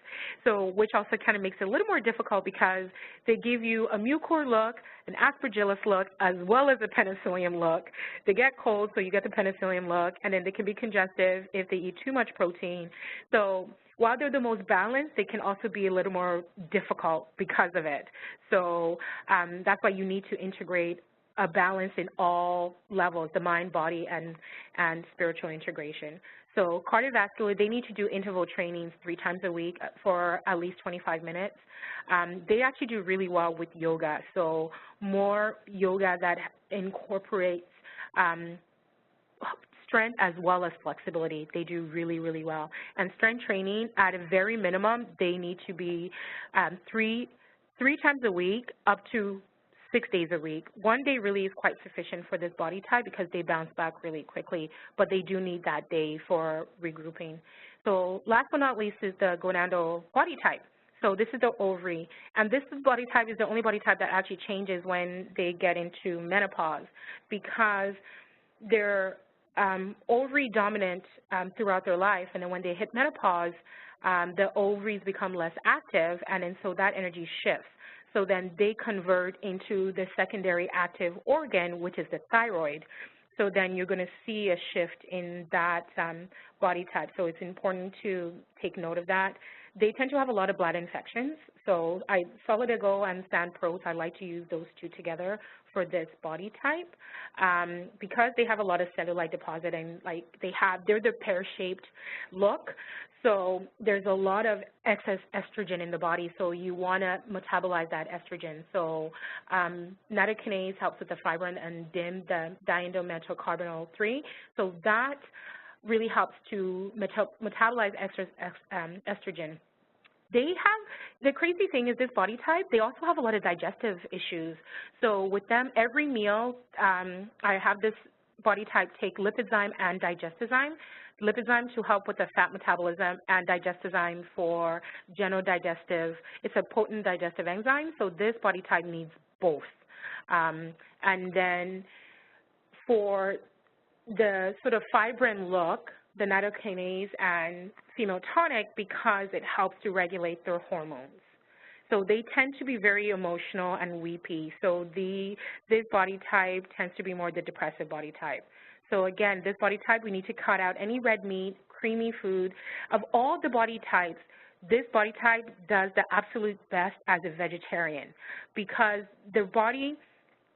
Speaker 2: so which also kind of makes it a little more difficult because they give you a mucor look, an aspergillus look, as well as a penicillium look. They get cold, so you get the penicillium look, and then they can be congestive if they eat too much protein. So while they're the most balanced, they can also be a little more difficult because of it. So that's why you need to integrate a balance in all levels, the mind, body, and spiritual integration. So cardiovascular, they need to do interval trainings 3 times a week for at least 25 minutes. They actually do really well with yoga, so more yoga that incorporates strength as well as flexibility. They do really, really well. And strength training, at a very minimum, they need to be three times a week up to 6 days a week. 1 day really is quite sufficient for this body type because they bounce back really quickly, but they do need that day for regrouping. So last but not least is the gonadal body type. So this is the ovary, and this body type is the only body type that actually changes when they get into menopause because they're ovary dominant throughout their life, and then when they hit menopause, the ovaries become less active, and then so that energy shifts. So then they convert into the secondary active organ, which is the thyroid. So then you're going to see a shift in that body type. So it's important to take note of that. They tend to have a lot of bladder infections. So Solidago and Stand Pros, I like to use those two together for this body type because they have a lot of cellulite deposit and they're the pear-shaped look. So there's a lot of excess estrogen in the body, so you want to metabolize that estrogen. So nattokinase helps with the fibrin and DIM, the diindomethylcarbonyl 3. So that really helps to metabolize estrogen. They have, the crazy thing is this body type, they also have a lot of digestive issues. So with them, every meal, I have this body type take lipozyme and digestozyme. Lipozyme to help with the fat metabolism and digestozyme for general digestive. It's a potent digestive enzyme, so this body type needs both. And then for the sort of fibrin look, the nattokinase and female tonic because it helps to regulate their hormones. So they tend to be very emotional and weepy. So this body type tends to be more the depressive body type. So again, this body type, we need to cut out any red meat, creamy food. Of all the body types, this body type does the absolute best as a vegetarian because their body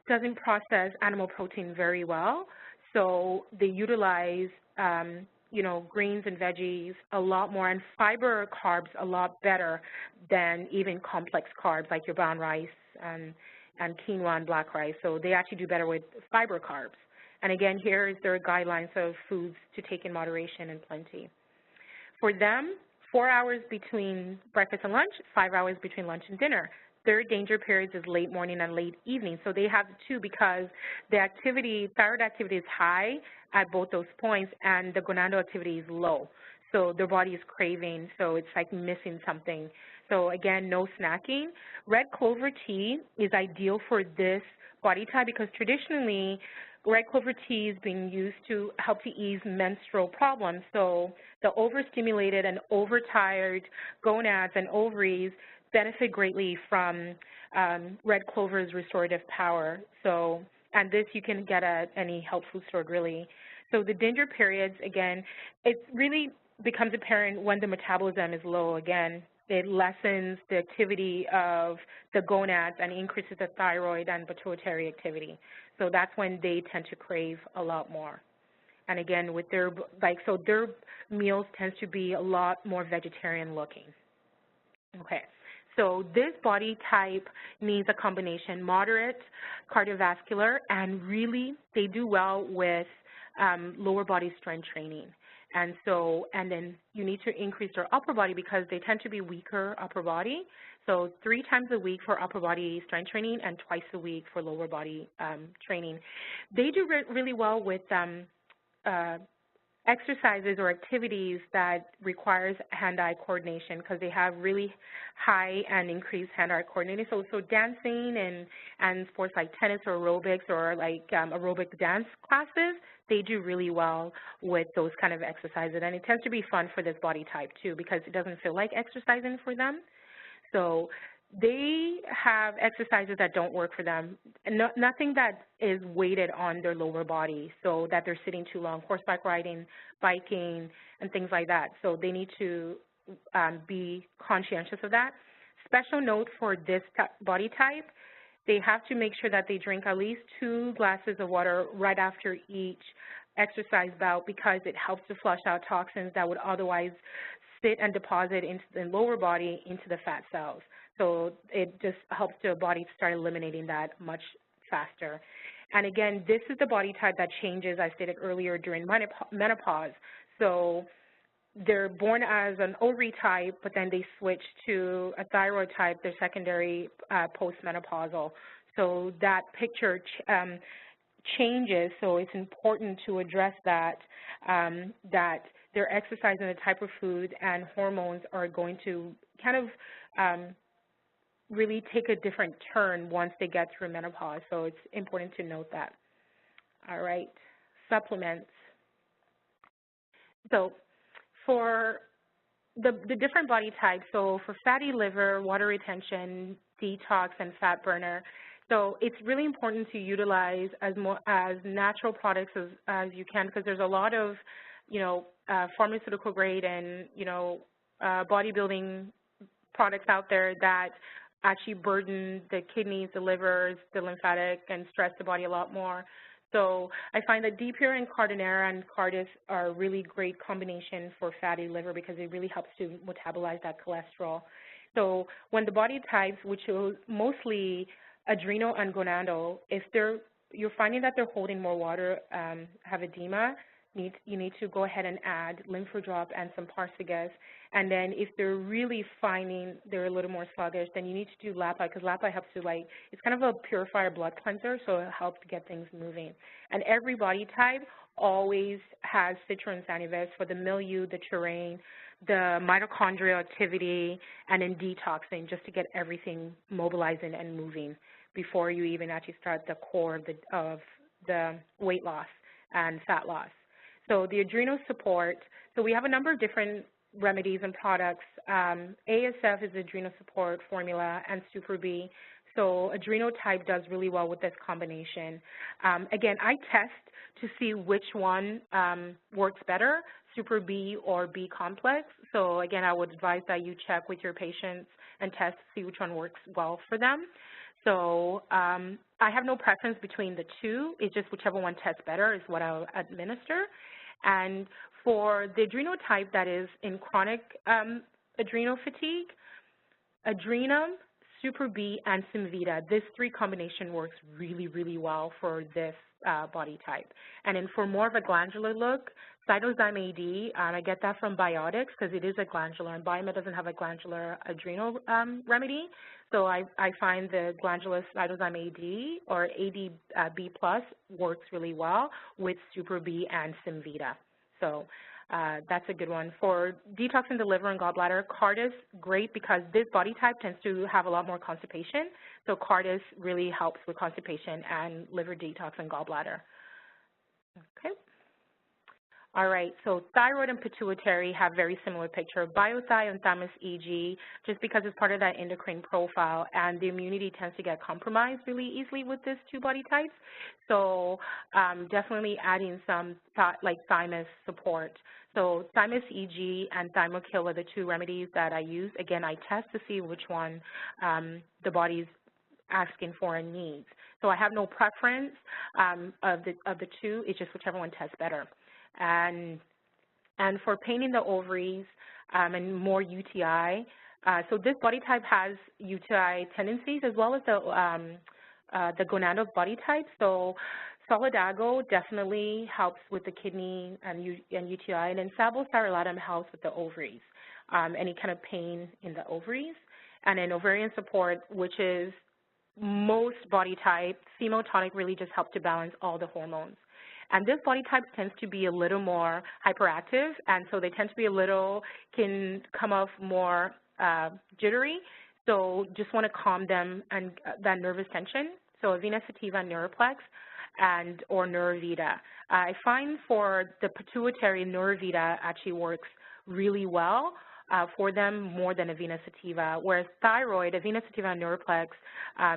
Speaker 2: doesn't process animal protein very well. So they utilize greens and veggies a lot more, and fiber carbs a lot better than even complex carbs like your brown rice and quinoa and black rice. So they actually do better with fiber carbs. And again, here is their guidelines of foods to take in moderation and plenty. For them, 4 hours between breakfast and lunch, 5 hours between lunch and dinner. Their danger periods is late morning and late evening. So they have two because the thyroid activity is high at both those points and the gonadal activity is low. So their body is craving, so it's like missing something. So again, no snacking. Red clover tea is ideal for this body type because traditionally red clover tea is being used to help to ease menstrual problems. So the overstimulated and overtired gonads and ovaries benefit greatly from red clover's restorative power. So, and this you can get at any health food store really. So the danger periods, again, it really becomes apparent when the metabolism is low. Again, it lessens the activity of the gonads and increases the thyroid and pituitary activity. So that's when they tend to crave a lot more. And again, with their, so their meals tends to be a lot more vegetarian looking. Okay. So this body type needs a combination, moderate cardiovascular, and really they do well with lower body strength training. And so, and then you need to increase their upper body because they tend to be weaker upper body. So 3 times a week for upper body strength training and twice a week for lower body training. They do really well with exercises or activities that requires hand-eye coordination because they have really high and increased hand-eye coordination. So dancing and sports like tennis or aerobics or like aerobic dance classes, they do really well with those kind of exercises. And it tends to be fun for this body type too because it doesn't feel like exercising for them. So they have exercises that don't work for them, and nothing that is weighted on their lower body, so that they're sitting too long, horseback riding, biking, and things like that. So they need to be conscientious of that. Special note for this body type, they have to make sure that they drink at least 2 glasses of water right after each exercise bout, because it helps to flush out toxins that would otherwise sit and deposit into the lower body into the fat cells. So it just helps the body start eliminating that much faster. And again, this is the body type that changes, I stated earlier, during menopause. So they're born as an ovary type, but then they switch to a thyroid type, they're secondary postmenopausal. So that picture changes, so it's important to address that, that their exercise and the type of food and hormones are going to kind of really take a different turn once they get through menopause. So it's important to note that. All right, supplements. So for the different body types, so for fatty liver, water retention, detox, and fat burner, so it's really important to utilize as natural products as you can, because there's a lot of, pharmaceutical grade and, bodybuilding products out there that actually burden the kidneys, the livers, the lymphatic, and stress the body a lot more. So I find that D-Pure and Cardinera and Cardis are a really great combination for fatty liver, because it really helps to metabolize that cholesterol. So when the body types, which are mostly adrenal and gonadal, if you're finding that they're holding more water, have edema, you need to go ahead and add Lymphodrop and some Parsagas. And then if they're really finding they're a little more sluggish, then you need to do Lapa, because Lapa helps to, it's kind of a purifier blood cleanser, so it helps to get things moving. And every body type always has Citra and Sanives for the milieu, the terrain, the mitochondrial activity, and then detoxing, just to get everything mobilizing and moving before you even actually start the core of the weight loss and fat loss. So the adrenal support, so we have a number of different remedies and products. ASF is the adrenal support formula, and Super B. So adrenal type does really well with this combination. Again, I test to see which one works better, Super B or B complex. So again, I would advise that you check with your patients and test to see which one works well for them. So I have no preference between the two. It's just whichever one tests better is what I'll administer. And for the adrenal type that is in chronic adrenal fatigue, Adrenum, Super B, and Symveta, this 3 combination works really, really well for this body type. And then for more of a glandular look, Cytozyme AD, I get that from Biotics because it is a glandular, and Biomed doesn't have a glandular adrenal remedy. So I find the glandular Cytozyme AD or ADB plus works really well with Super B and Symveta. So that's a good one. For detoxing the liver and gallbladder, Cardis, great, because this body type tends to have a lot more constipation. So Cardis really helps with constipation and liver detox and gallbladder. Okay. All right, so thyroid and pituitary have very similar picture. Biothi and thymus EG, just because it's part of that endocrine profile, and the immunity tends to get compromised really easily with these 2 body types. So definitely adding some thymus support. So thymus EG and Thymokill are the 2 remedies that I use. Again, I test to see which one the body's asking for and needs. So I have no preference of the 2. It's just whichever one tests better. And for pain in the ovaries and more UTI, so this body type has UTI tendencies as well as the gonadal body type. So Solidago definitely helps with the kidney and UTI, and then Sablostyratum helps with the ovaries, any kind of pain in the ovaries. And then ovarian support, which is most body type, female tonic really just helps to balance all the hormones. And this body type tends to be a little more hyperactive, and so they tend to be can come off more jittery. So just want to calm them and that nervous tension. So Avena Sativa and Neuroplex or Neurovita. I find for the pituitary, Neurovita actually works really well for them more than Avena Sativa, whereas thyroid, Avena Sativa and Neuroplex,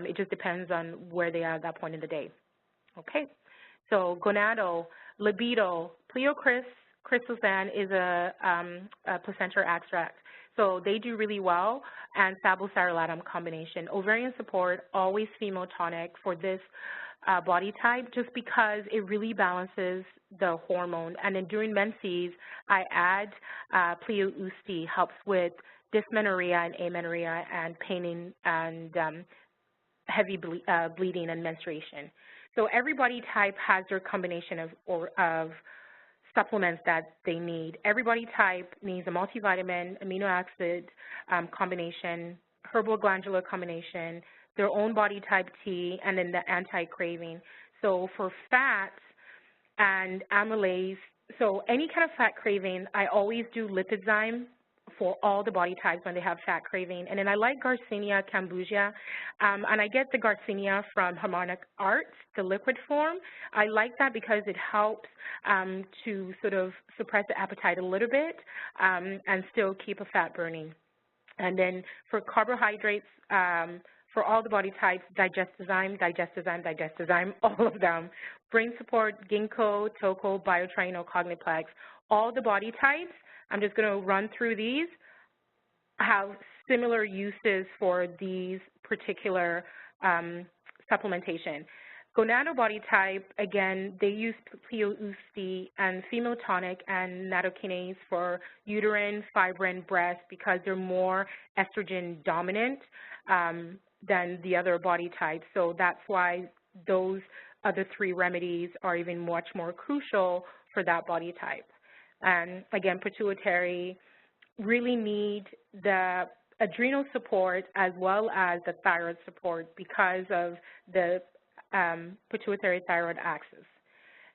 Speaker 2: it just depends on where they are at that point in the day. Okay. So gonadal, libido, Pleocrystalan is a placenta extract. So they do really well, and sabocerolatum combination. Ovarian support, always female tonic for this body type, just because it really balances the hormone. And then during menses, I add Pleo-Usti, helps with dysmenorrhea and amenorrhea and pain and heavy bleeding and menstruation. So every body type has their combination of supplements that they need. Every body type needs a multivitamin, amino acid combination, herbal glandular combination, their own body type tea, and then the anti-craving. So for fats and amylase, so any kind of fat craving, I always do lipizyme for all the body types when they have fat craving. And then I like Garcinia cambogia, and I get the Garcinia from Harmonic Arts, the liquid form. I like that because it helps to sort of suppress the appetite a little bit and still keep a fat burning. And then for carbohydrates, for all the body types, digestizyme, all of them. Brain support, ginkgo, toko, biotrino, cogniplex, all the body types. I'm just going to run through these, have similar uses for these particular supplementation. Gonadal body type, again, they use Pleo-Usti and female tonic and nattokinase for uterine, fibrin, breast because they're more estrogen dominant than the other body types. So that's why those other three remedies are even much more crucial for that body type. And again, pituitary really need the adrenal support as well as the thyroid support because of the pituitary thyroid axis.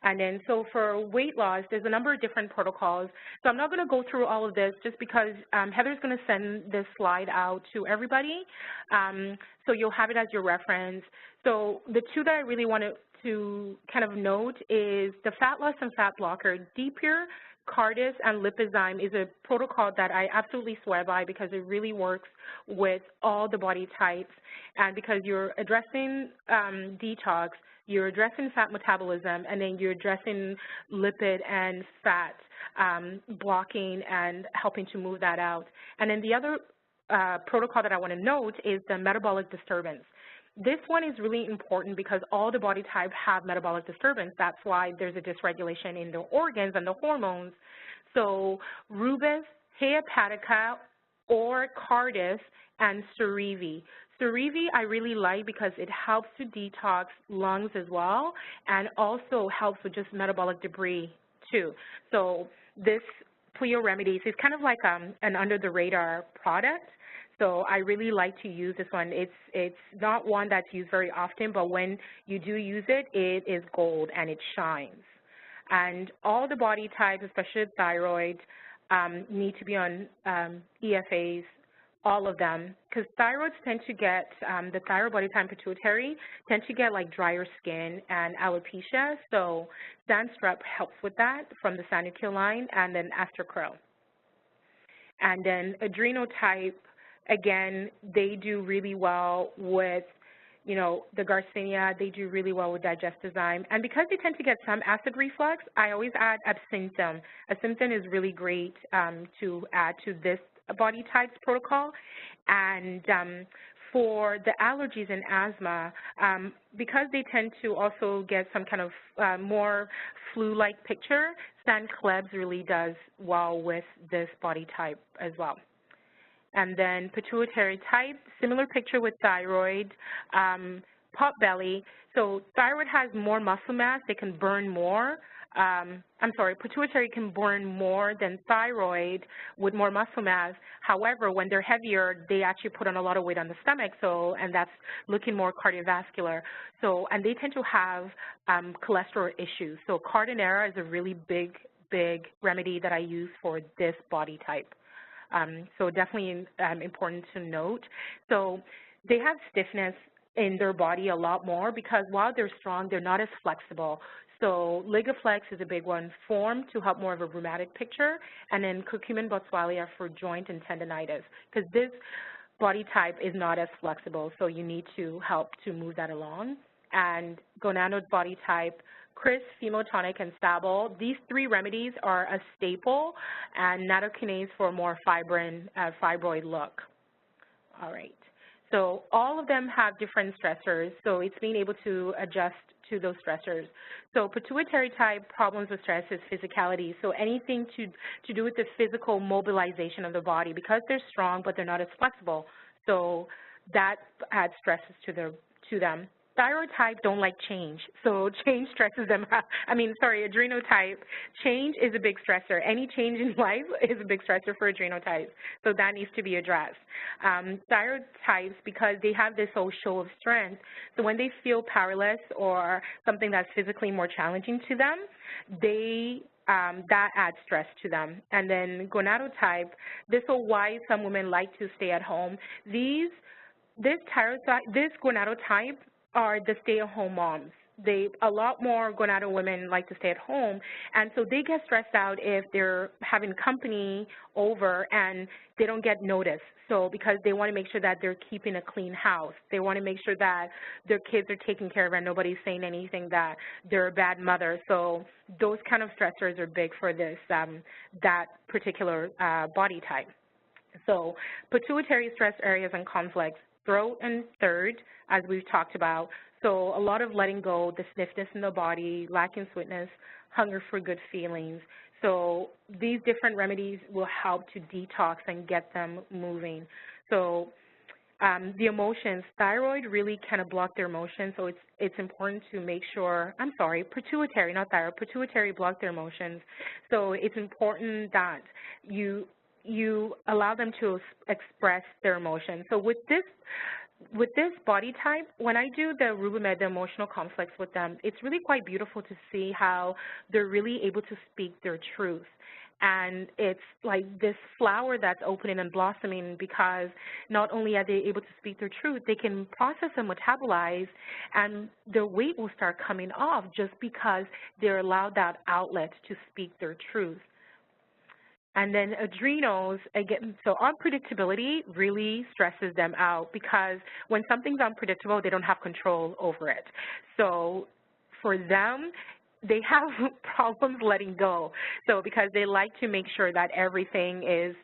Speaker 2: And then so for weight loss, there's a number of different protocols. So I'm not going to go through all of this just because Heather's going to send this slide out to everybody. So you'll have it as your reference. So the two that I really wanted to kind of note is the fat loss and fat blocker, DPure, Cardis, and Lipizyme is a protocol that I absolutely swear by because it really works with all the body types. And because you're addressing detox, you're addressing fat metabolism, and then you're addressing lipid and fat blocking and helping to move that out. And then the other protocol that I want to note is the metabolic disturbance. This one is really important because all the body types have metabolic disturbance. That's why there's a dysregulation in the organs and the hormones. So Rubus, Hepatica, or Cardis, and Cerevi. Cerevi I really like because it helps to detox lungs as well and also helps with just metabolic debris too. So this Pleo Remedies is kind of like an under-the-radar product. So I really like to use this one. It's not one that's used very often, but when you do use it, it is gold and it shines. And all the body types, especially thyroid, need to be on EFAs, all of them, because thyroids tend to get, the thyroid body type pituitary, tend to get like drier skin and alopecia. So Zanstrep helps with that from the Sanucure line, and then Astrocurl. And then adrenal type, again, they do really well with, you know, the Garcinia, they do really well with Digestizyme. And because they tend to get some acid reflux, I always add Absinthe. Absinthe is really great to add to this body types protocol. And for the allergies and asthma, because they tend to also get some kind of more flu-like picture, Sanclebs really does well with this body type as well. And then pituitary type, similar picture with thyroid, pot belly. So thyroid has more muscle mass, they can burn more. Pituitary can burn more than thyroid with more muscle mass. However, when they're heavier, they actually put on a lot of weight on the stomach, and that's looking more cardiovascular. So, and they tend to have cholesterol issues. So Cardinera is a really big remedy that I use for this body type. So definitely important to note. So they have stiffness in their body a lot more because while they're strong, they're not as flexible. So Ligaflex is a big one, Form to help more of a rheumatic picture, and then Curcumin boswellia for joint and tendinitis, because this body type is not as flexible, so you need to help to move that along. And gonadal body type, crisp, female tonic, and stable. These three remedies are a staple, and nattokinase for a more fibroid look. All right. So all of them have different stressors, so it's being able to adjust to those stressors. So pituitary type problems with stress is physicality, so anything to do with the physical mobilization of the body, because they're strong but they're not as flexible, so that adds stresses to them. Thyroid type don't like change, so change stresses them out. Adrenal type, change is a big stressor. Any change in life is a big stressor for adrenal types, so that needs to be addressed. Thyroid types, because they have this whole show of strength, so when they feel powerless or something that's physically more challenging to them, that adds stress to them. And then gonadal type, this is why some women like to stay at home. This gonadal type are the stay-at-home moms. A lot more gonadal women like to stay at home, and so they get stressed out if they're having company over and they don't get noticed. So because they want to make sure that they're keeping a clean house. They want to make sure that their kids are taken care of and nobody's saying anything that they're a bad mother. So those kind of stressors are big for this, that particular body type. So pituitary stress areas and conflicts, throat and third, as we've talked about. So a lot of letting go, the stiffness in the body, lacking sweetness, hunger for good feelings. So these different remedies will help to detox and get them moving. So the emotions, thyroid really kind of block their emotions, so it's important to make sure, pituitary, not thyroid, pituitary block their emotions. So it's important that you allow them to express their emotions. So with this body type, when I do the Rubimed, the emotional conflicts with them, it's really quite beautiful to see how they're really able to speak their truth. And it's like this flower that's opening and blossoming, because not only are they able to speak their truth, they can process and metabolize, and their weight will start coming off just because they're allowed that outlet to speak their truth. And then adrenals, again, so unpredictability really stresses them out, because when something's unpredictable, they don't have control over it. So for them, they have problems letting go. So because they like to make sure that everything is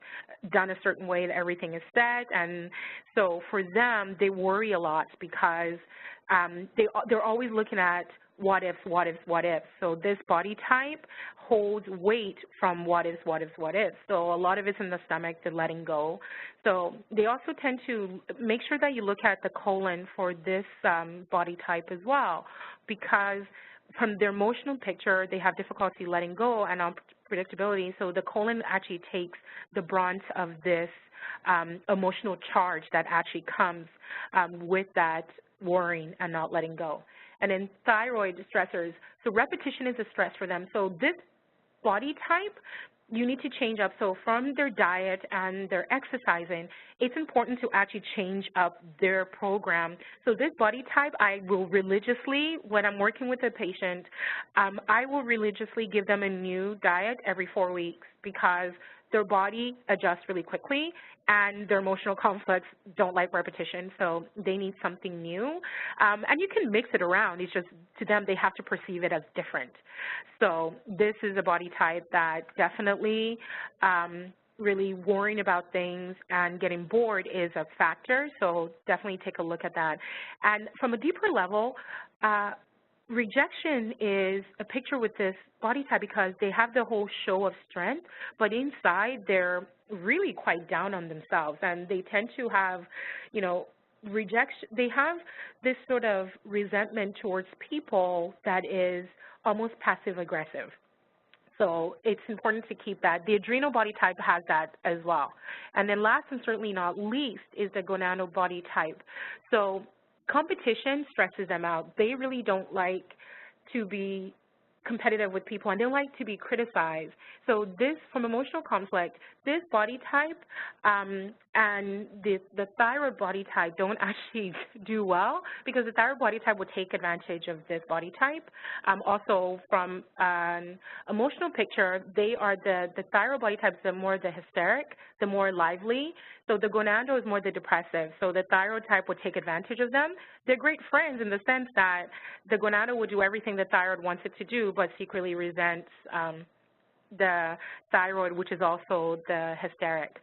Speaker 2: done a certain way, that everything is set. And so for them, they worry a lot, because they're always looking at what ifs, what ifs, what ifs. So this body type holds weight from what ifs, what ifs, what ifs. So a lot of it's in the stomach, to letting go. So they also tend to make sure that you look at the colon for this body type as well, because from their emotional picture, they have difficulty letting go and unpredictability. So the colon actually takes the brunt of this emotional charge that actually comes with that worrying and not letting go. And then thyroid stressors. So repetition is a stress for them. So this body type, you need to change up. So from their diet and their exercising, it's important to actually change up their program. So this body type, I will religiously, when I'm working with a patient, I will religiously give them a new diet every 4 weeks, because their body adjusts really quickly, and their emotional conflicts don't like repetition, so they need something new. And you can mix it around. It's just, to them, they have to perceive it as different. So this is a body type that definitely really worrying about things and getting bored is a factor, so definitely take a look at that. And from a deeper level, rejection is a picture with this body type, because they have the whole show of strength, but inside they're really quite down on themselves, and they tend to have, rejection. They have this sort of resentment towards people that is almost passive-aggressive. So it's important to keep that. The adrenal body type has that as well. And then last and certainly not least is the gonadal body type. So competition stresses them out. They really don't like to be competitive with people, and they don't like to be criticized. So this, from emotional conflict, this body type and the thyroid body type don't actually do well, because the thyroid body type would take advantage of this body type. Also, from an emotional picture, the thyroid body types are more the hysteric, the more lively. So the gonado is more the depressive. So the thyroid type would take advantage of them. They're great friends in the sense that the gonado would do everything the thyroid wants it to do, but secretly resents the thyroid, which is also the hysteric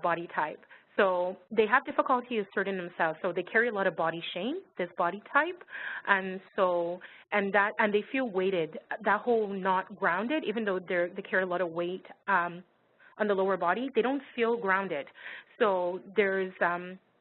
Speaker 2: body type. So they have difficulty asserting themselves. So they carry a lot of body shame, this body type, and they feel weighted. That whole not grounded, even though they carry a lot of weight on the lower body, they don't feel grounded. So there's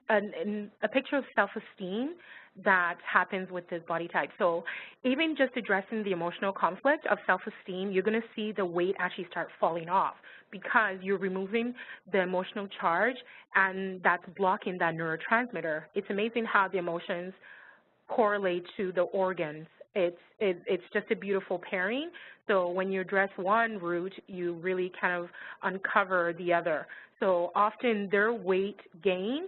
Speaker 2: a picture of self-esteem that happens with this body type. So even just addressing the emotional conflict of self-esteem, you're going to see the weight actually start falling off, because you're removing the emotional charge, and that's blocking that neurotransmitter. It's amazing how the emotions correlate to the organs. It's just a beautiful pairing. So when you address one root, you really kind of uncover the other. So often their weight gain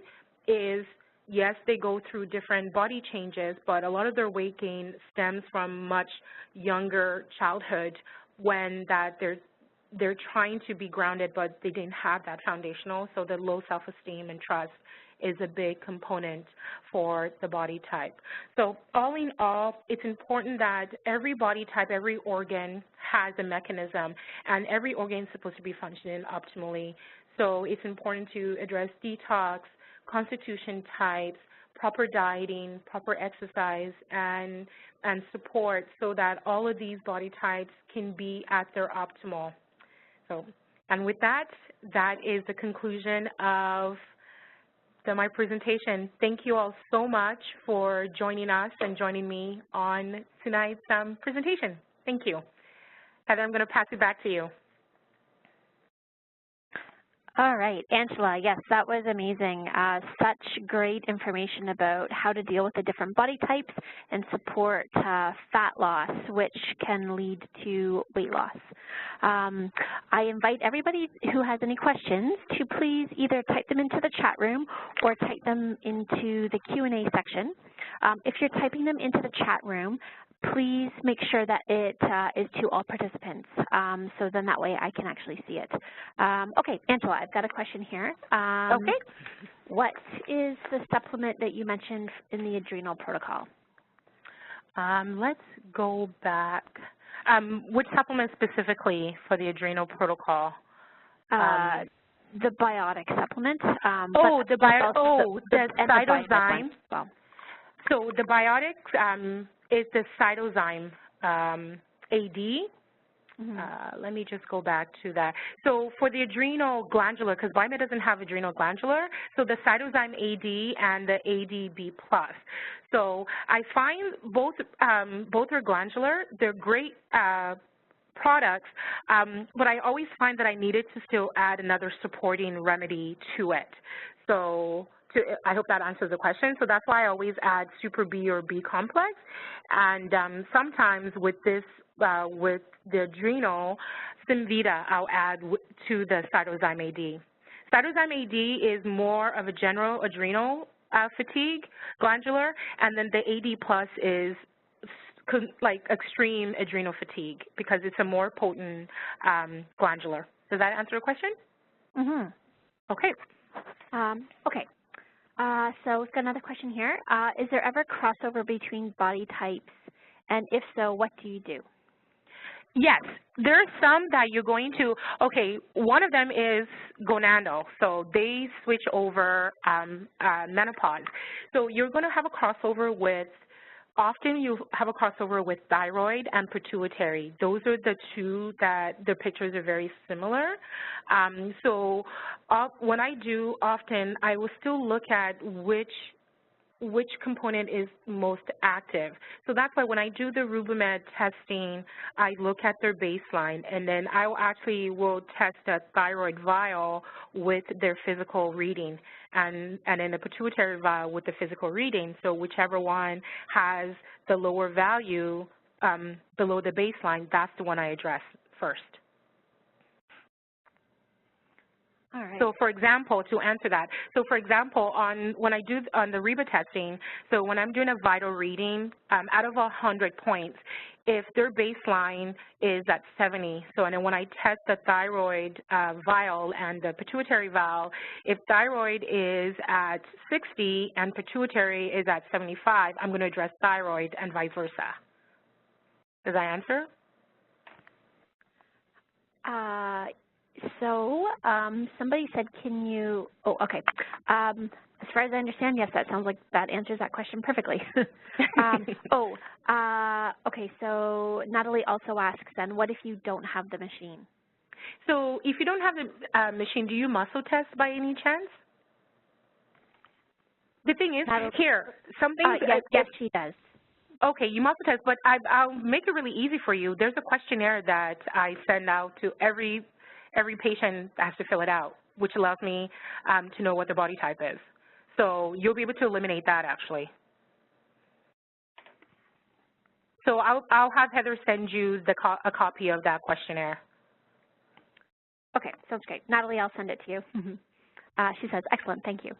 Speaker 2: is, yes, they go through different body changes, but a lot of their weight gain stems from much younger childhood, when they're trying to be grounded, but they didn't have that foundational. So the low self-esteem and trust is a big component for the body type. So all in all, it's important that every body type, every organ has a mechanism, and every organ is supposed to be functioning optimally. So it's important to address detox, constitution types, proper dieting, proper exercise, and support, so that all of these body types can be at their optimal. So, and with that, that is the conclusion of my presentation. Thank you all so much for joining us and joining me on tonight's presentation. Thank you. Heather, I'm going to pass it back to you.
Speaker 1: All right, Angela, yes, that was amazing. Such great information about how to deal with the different body types and support fat loss, which can lead to weight loss. I invite everybody who has any questions to please either type them into the chat room or type them into the Q&A section. If you're typing them into the chat room, please make sure that it is to all participants, so then that way I can actually see it. Okay, Angela, I've got a question here.
Speaker 2: Okay.
Speaker 1: What is the supplement that you mentioned in the adrenal protocol?
Speaker 2: Let's go back. Which supplement specifically for the adrenal protocol?
Speaker 1: The biotic supplement.
Speaker 2: The cytozyme.
Speaker 1: Well.
Speaker 2: So the biotics is the cytozyme AD. Let me just go back to that. So for the adrenal glandular, because Vitamin doesn't have adrenal glandular, so the cytozyme AD and the ADB+. So I find both are glandular. They're great products, but I always find that I needed to still add another supporting remedy to it. So I hope that answers the question. So that's why I always add Super B or B complex. And sometimes with this, with the adrenal, Symvita I'll add to the cytozyme AD. Cytozyme AD is more of a general adrenal fatigue, glandular, and then the AD+ is like extreme adrenal fatigue, because it's a more potent glandular. Does that answer your question? Okay.
Speaker 1: Okay. So we've got another question here. Is there ever crossover between body types? And if so, what do you do?
Speaker 2: Yes, there are some that you're going to, okay, one of them is gonadal. So they switch over menopause. So you're going to have a crossover with, often you have a crossover with thyroid and pituitary. Those are the two that the pictures are very similar. So when I do, often I will still look at which component is most active. So that's why when I do the Rubimed testing, I look at their baseline, and then I will test a thyroid vial with their physical reading, and then a pituitary vial with the physical reading. So whichever one has the lower value, below the baseline, that's the one I address first.
Speaker 1: All right.
Speaker 2: So, for example, to answer that, so for example, when I do on the REBA testing, so when I'm doing a vital reading, out of 100 points, if their baseline is at 70, so and then when I test the thyroid vial and the pituitary vial, if thyroid is at 60 and pituitary is at 75, I'm going to address thyroid and vice versa. Does that answer?
Speaker 1: So somebody said, can you, oh, okay. As far as I understand, yes, that sounds like that answers that question perfectly. Okay, so Natalie also asks then, what if you don't have the machine?
Speaker 2: So if you don't have the machine, do you muscle test by any chance? The thing is, here, something.
Speaker 1: Yes, she does.
Speaker 2: Okay, you muscle test, but I'll make it really easy for you. There's a questionnaire that I send out to every patient has to fill it out, which allows me to know what their body type is. So you'll be able to eliminate that, actually. So I'll have Heather send you a copy of that questionnaire.
Speaker 1: Okay, sounds great. Natalie, I'll send it to you. She says, excellent, thank you.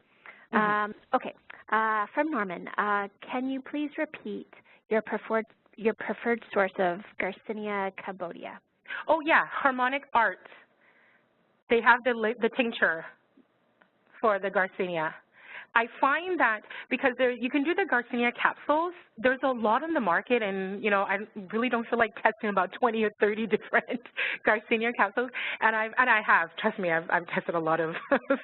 Speaker 1: Okay, from Norman, can you please repeat your preferred source of Garcinia cabotia?
Speaker 2: Oh yeah, Harmonic Arts. They have the tincture for the Garcinia. I find that because you can do the Garcinia capsules, there's a lot on the market, and you know I really don't feel like testing about 20 or 30 different Garcinia capsules. And I have, trust me, I've tested a lot of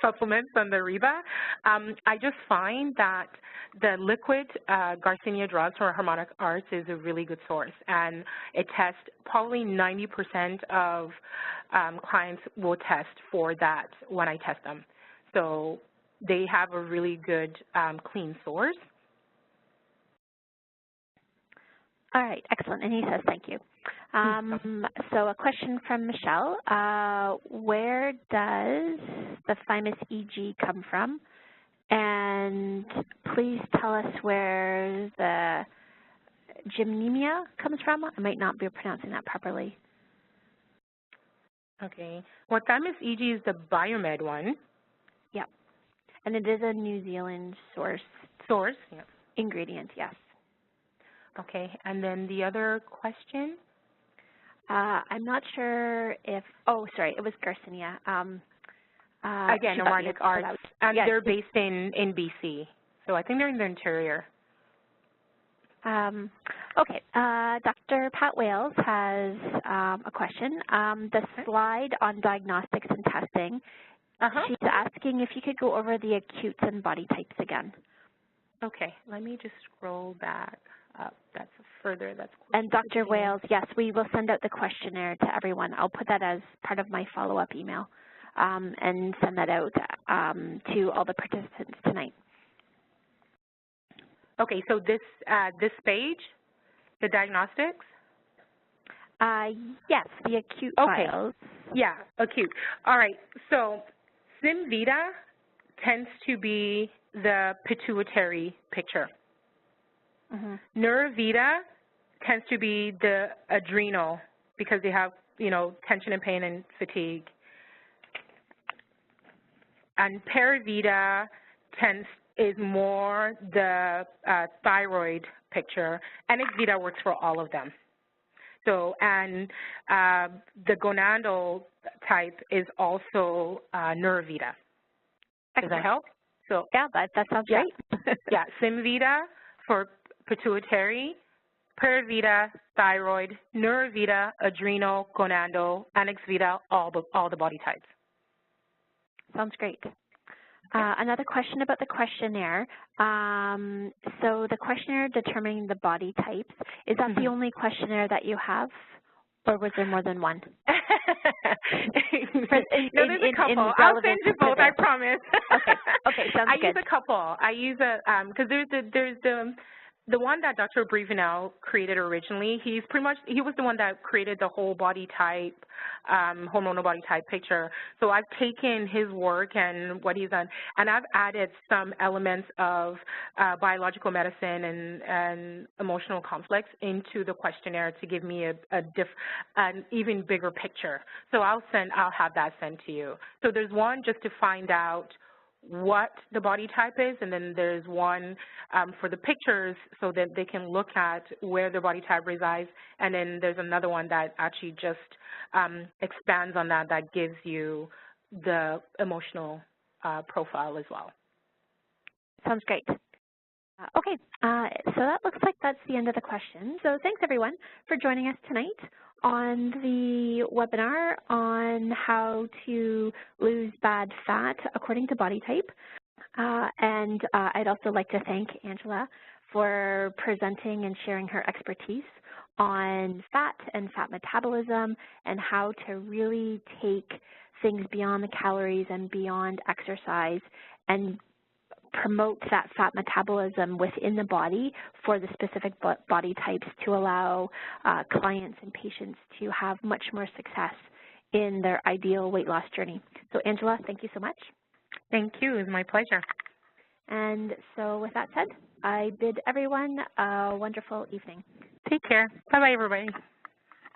Speaker 2: supplements on the REBA. I just find that the liquid Garcinia drugs from Harmonic Arts is a really good source, and it tests probably 90% of clients will test for that when I test them. So they have a really good clean source.
Speaker 1: All right, excellent. And he says thank you. So a question from Michelle. Where does the thymus EG come from? And please tell us where the gymnemia comes from. I might not be pronouncing that properly.
Speaker 2: Okay. Well, thymus EG is the Biomed one.
Speaker 1: Yep. And it is a New Zealand source.
Speaker 2: Source, yeah.
Speaker 1: Ingredient, yes.
Speaker 2: Okay. And then the other question?
Speaker 1: I'm not sure if, oh, sorry, it was Garcinia.
Speaker 2: Again, Harmonic Arts, and
Speaker 1: yes,
Speaker 2: they're based in BC. So I think they're in the interior.
Speaker 1: Okay, Dr. Pat Wales has a question. The slide on diagnostics and testing, she's asking if you could go over the acutes and body types again.
Speaker 2: Okay, let me just scroll back up. That's further. That's
Speaker 1: and Dr. Wales, yes, we will send out the questionnaire to everyone. I'll put that as part of my follow-up email and send that out to all the participants tonight.
Speaker 2: Okay, so this page, the diagnostics?
Speaker 1: Yes, the acute files.
Speaker 2: Yeah, acute. All right, so SimVita tends to be the pituitary picture. NeuroVita tends to be the adrenal because they have, you know, tension and pain and fatigue. And ParaVita is more the thyroid picture, and XVita works for all of them. So, and the gonadal type is also NeuroVita. Does that help? So
Speaker 1: yeah, that sounds great.
Speaker 2: Yeah, SimVita for pituitary, ParaVita, thyroid, NeuroVita, adrenal, gonadal, and XVita, all the body types.
Speaker 1: Sounds great. Another question about the questionnaire. So the questionnaire determining the body types, is that the only questionnaire that you have, or was there more than one?
Speaker 2: No, there's a couple. I'll send you both, I promise.
Speaker 1: Okay, sounds good.
Speaker 2: I use a couple. I use because there's the The one that Dr. Brevenel created originally, he was the one that created the whole body type, hormonal body type picture. So I've taken his work and what he's done, and I've added some elements of biological medicine and emotional conflicts into the questionnaire to give me an even bigger picture. So I'll have that sent to you. So there's one just to find out what the body type is, and then there's one for the pictures so that they can look at where the body type resides, and then there's another one that actually just expands on that gives you the emotional profile as well.
Speaker 1: Sounds great. Okay, so that looks like that's the end of the questions. So thanks everyone for joining us tonight on the webinar on how to lose bad fat according to body type. And I'd also like to thank Angela for presenting and sharing her expertise on fat and fat metabolism and how to really take things beyond the calories and beyond exercise and promote that fat metabolism within the body for the specific body types to allow clients and patients to have much more success in their ideal weight loss journey. So Angela, thank you so much.
Speaker 2: Thank you. It was my pleasure.
Speaker 1: And so with that said, I bid everyone a wonderful evening.
Speaker 2: Take care. Bye-bye, everybody.